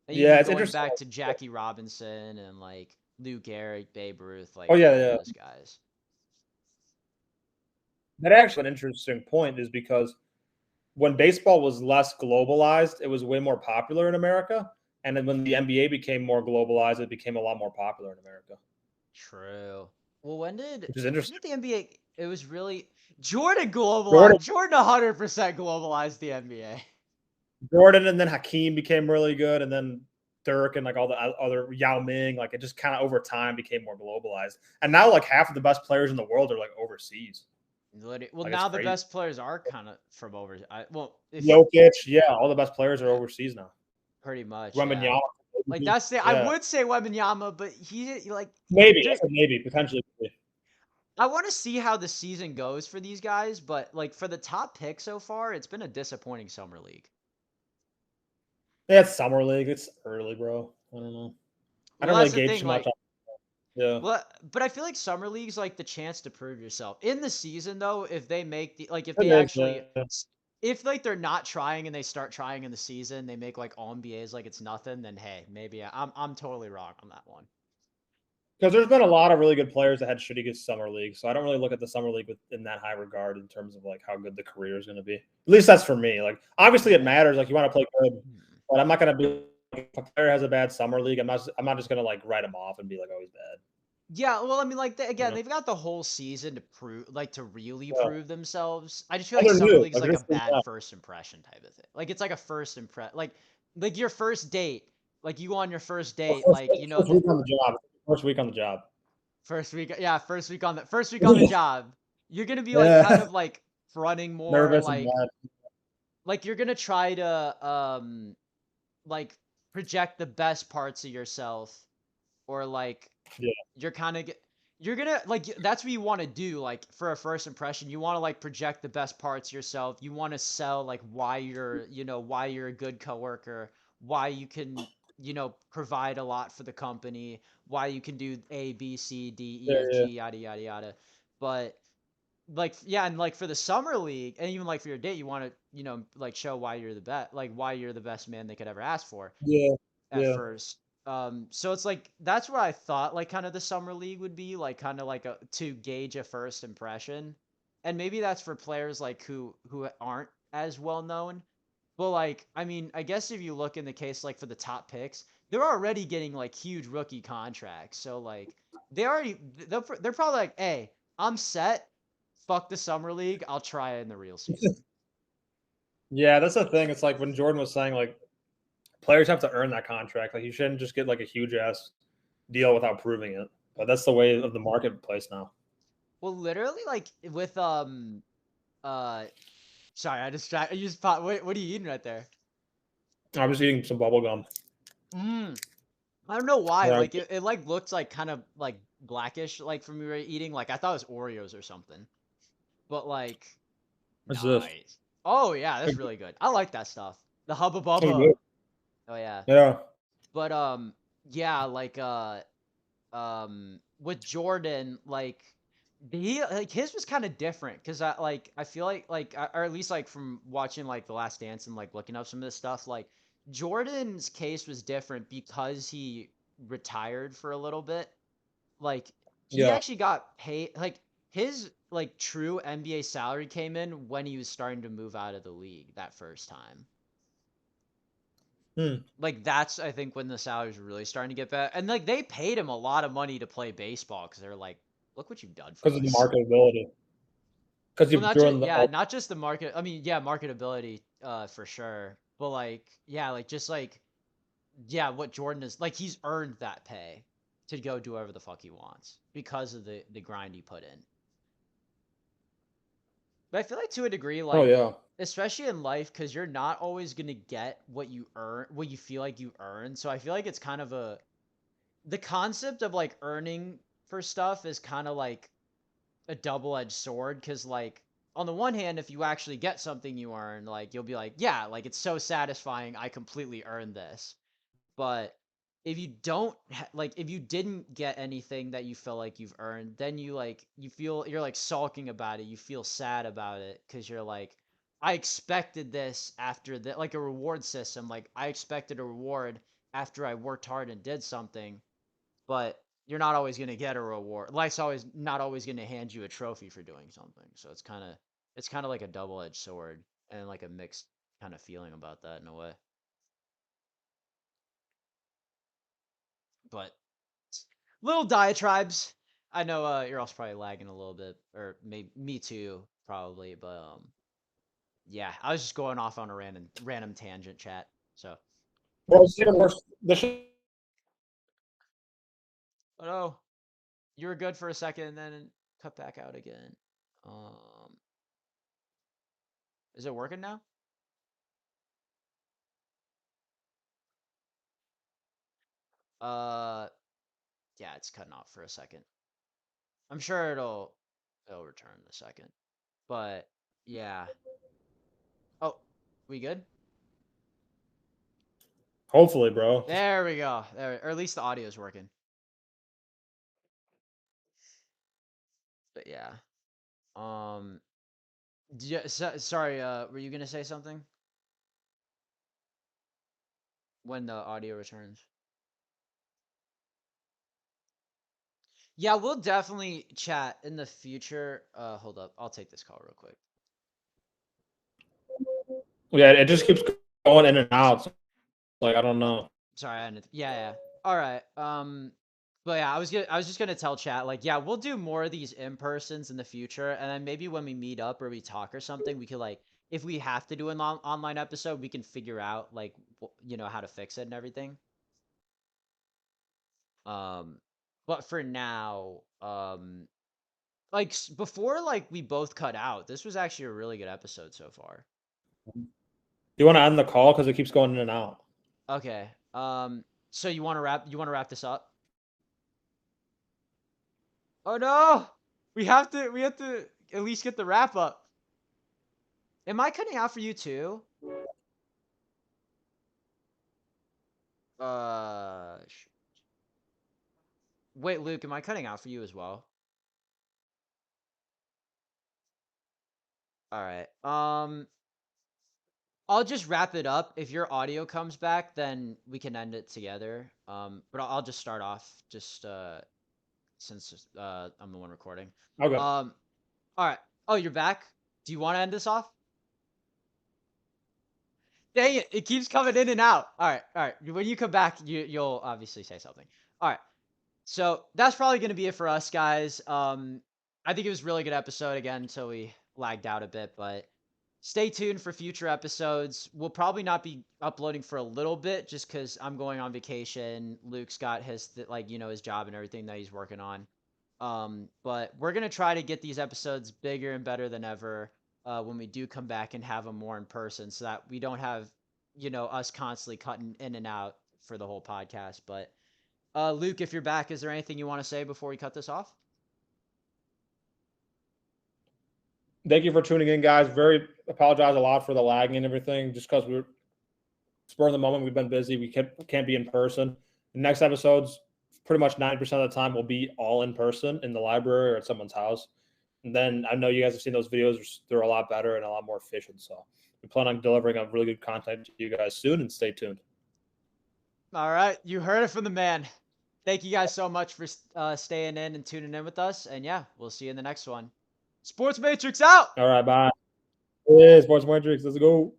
And Yeah, even it's going interesting. back to Jackie Robinson and like Lou Gehrig, Babe Ruth, Oh like yeah, all yeah. those guys. That actually an interesting point is because when baseball was less globalized, it was way more popular in America. And then when the NBA became more globalized, it became a lot more popular in America, True. Well, which is when interesting. did the NBA it was really Jordan globalized. Jordan, Jordan 100% globalized the NBA. Jordan, and then Hakeem became really good, and then Dirk and like all the other Yao Ming, like it just kind of over time became more globalized. And now like half of the best players in the world are like overseas. Well, Like it's now the crazy. best players are kind of from well, if you Jokic, yeah, all the best players are yeah, overseas now. pretty much, yeah. Wembanyama, Like that's the I yeah, would say Wembanyama, but he like maybe I there, said maybe potentially. I want to see how the season goes for these guys, but like for the top pick so far, it's been a disappointing summer league. Yeah, it's summer league. It's early, bro. I don't know. I Well, don't that's really the gauge thing. too much Like, on. Yeah, well, but I feel like summer league's like the chance to prove yourself in the season, though. If they make if it they is. actually, Yeah. if like they're not trying and they start trying in the season, they make like all NBAs like it's nothing. Then hey, maybe I'm totally wrong on that one. Because there's been a lot of really good players that had shitty good summer league, so I don't really look at the summer league in that high regard in terms of like how good the career is going to be. At least that's for me. Like obviously it Yeah. matters. Like you want to play good, Hmm. but I'm not going to be like, if a player has a bad summer league. I'm not just going to like write him off and be like, oh, he's bad. Yeah, well, I mean, like You again, know? they've got the whole season to prove, like to really Yeah. prove themselves. I just feel And like they're summer new. league's Like like a this is bad first impression type of thing. Like it's like a first like your first date. Like you go on your first date, like you know first the week on the job. First week on the job. first week, yeah, first week on the job. You're gonna be like kind Yeah, of like fronting more, nervous and bad. like you're gonna try to like project the best parts of yourself, or like Yeah, you're kind of you're gonna like that's what you want to do like for a first impression. You want to like project the best parts of yourself. You want to sell like why why you're a good coworker, why you can provide a lot for the company, why you can do A, B, C, D, yeah, E, F, yeah. G, yada yada yada. But like yeah, and like for the summer league and even like for your date, you want to like show why you're the best, like why you're the best man they could ever ask for Yeah, at yeah. first. So it's like that's what I thought like kind of the summer league would be like kind of like to gauge a first impression. And maybe that's for players like who aren't as well known. But like I mean, I guess if you look in the case like for the top picks, they're already getting like huge rookie contracts. So like they're probably like, "Hey, I'm set. Fuck the summer league. I'll try it in the real season." Yeah, that's the thing. It's like when Jordan was saying like players have to earn that contract. Like you shouldn't just get like a huge ass deal without proving it. But that's the way of the marketplace now. Well, literally like with uh sorry, I just thought what are you eating right there? I was eating some bubble gum. Mm. I don't know why. Yeah, Like it like looked like kind of like blackish like from me eating. Like I thought it was Oreos or something. But like what's this? nice. Oh yeah, that's really good. I like that stuff. The Hubba Oh, Bubba. good. Oh yeah. Yeah, But yeah, like with Jordan, like he like his was kind of different because I feel like or at least like from watching like The Last Dance and like looking up some of this stuff, like Jordan's case was different because he retired for a little bit. Like he Yeah. actually got paid. Like his like true NBA salary came in when he was starting to move out of the league that first time. Like that's I think when the salaries were really starting to get better, and like they paid him a lot of money to play baseball because they're like, look what you've done for Because of the us. marketability. Because Well, you threw in the not just the market. I mean, yeah, marketability, for sure. But like, yeah, like just like, yeah, what Jordan is like, he's earned that pay to go do whatever the fuck he wants because of the grind he put in. But I feel like to a degree, Oh like yeah. especially in life, because you're not always gonna get what you earn, what you feel like you earn. So I feel like it's kind of the concept of like earning for stuff is kind of like a double-edged sword, because like on the one hand, if you actually get something you earn, like you'll be like, yeah, like it's so satisfying, I completely earned this. But if you don't like if you didn't get anything that you feel like you've earned, then you feel you're like sulking about it, you feel sad about it because you're like, I expected this after that, like a reward system, like I expected a reward after I worked hard and did something. But you're not always going to get a reward. Life's always not always going to hand you a trophy for doing something. So it's kind of like a double-edged sword and like a mixed kind of feeling about that in a way. But little diatribes. I know you're also probably lagging a little bit, or maybe me too, probably. But yeah, I was just going off on a random tangent chat. So, Bro, it's even worse. but oh, you were good for a second, and then cut back out again. Um, is it working now? Uh, yeah, it's cutting off for a second. I'm sure it'll return in a second. But yeah. Oh, we good? Hopefully, bro. There we go. There, or at least the audio's working. But yeah. Um. Yeah, sorry. Were you gonna say something when the audio returns? Yeah, we'll definitely chat in the future. Hold up. I'll take this call real quick. Yeah, it just keeps going in and out. Like I don't know. Sorry, yeah. All right. But yeah, I was just gonna tell chat, like, yeah, we'll do more of these in persons in the future, and then maybe when we meet up or we talk or something, we could like, if we have to do an online episode, we can figure out like, how to fix it and everything. Um, but for now, like before, like we both cut out, this was actually a really good episode so far. You want to end the call because it keeps going in and out. Okay. So you want to wrap this up? Oh no! We have to at least get the wrap up. Am I cutting out for you too? Wait, Luke, am I cutting out for you as well? All right. I'll just wrap it up. If your audio comes back, then we can end it together. But I'll just start off just since I'm the one recording. Okay. All right. Oh, you're back? Do you want to end this off? Dang it! It keeps coming in and out. All right. When you come back, you'll obviously say something. All right. So that's probably going to be it for us, guys. I think it was a really good episode again until we lagged out a bit, but stay tuned for future episodes. We'll probably not be uploading for a little bit just because I'm going on vacation. Luke's got his his job and everything that he's working on. But we're gonna try to get these episodes bigger and better than ever when we do come back and have them more in person, so that we don't have us constantly cutting in and out for the whole podcast. But Luke, if you're back, is there anything you want to say before we cut this off? Thank you for tuning in, guys. Apologize a lot for the lagging and everything, just because we're spur of the moment. We've been busy. We can't be in person. The next episodes, pretty much 90% of the time, will be all in person in the library or at someone's house. And then I know you guys have seen those videos. They're a lot better and a lot more efficient. So we plan on delivering a really good content to you guys soon, and stay tuned. All right, you heard it from the man. Thank you guys so much for staying in and tuning in with us. And yeah, we'll see you in the next one. Sports Matrix out. All right, bye. Yeah, Sports Matrix, let's go.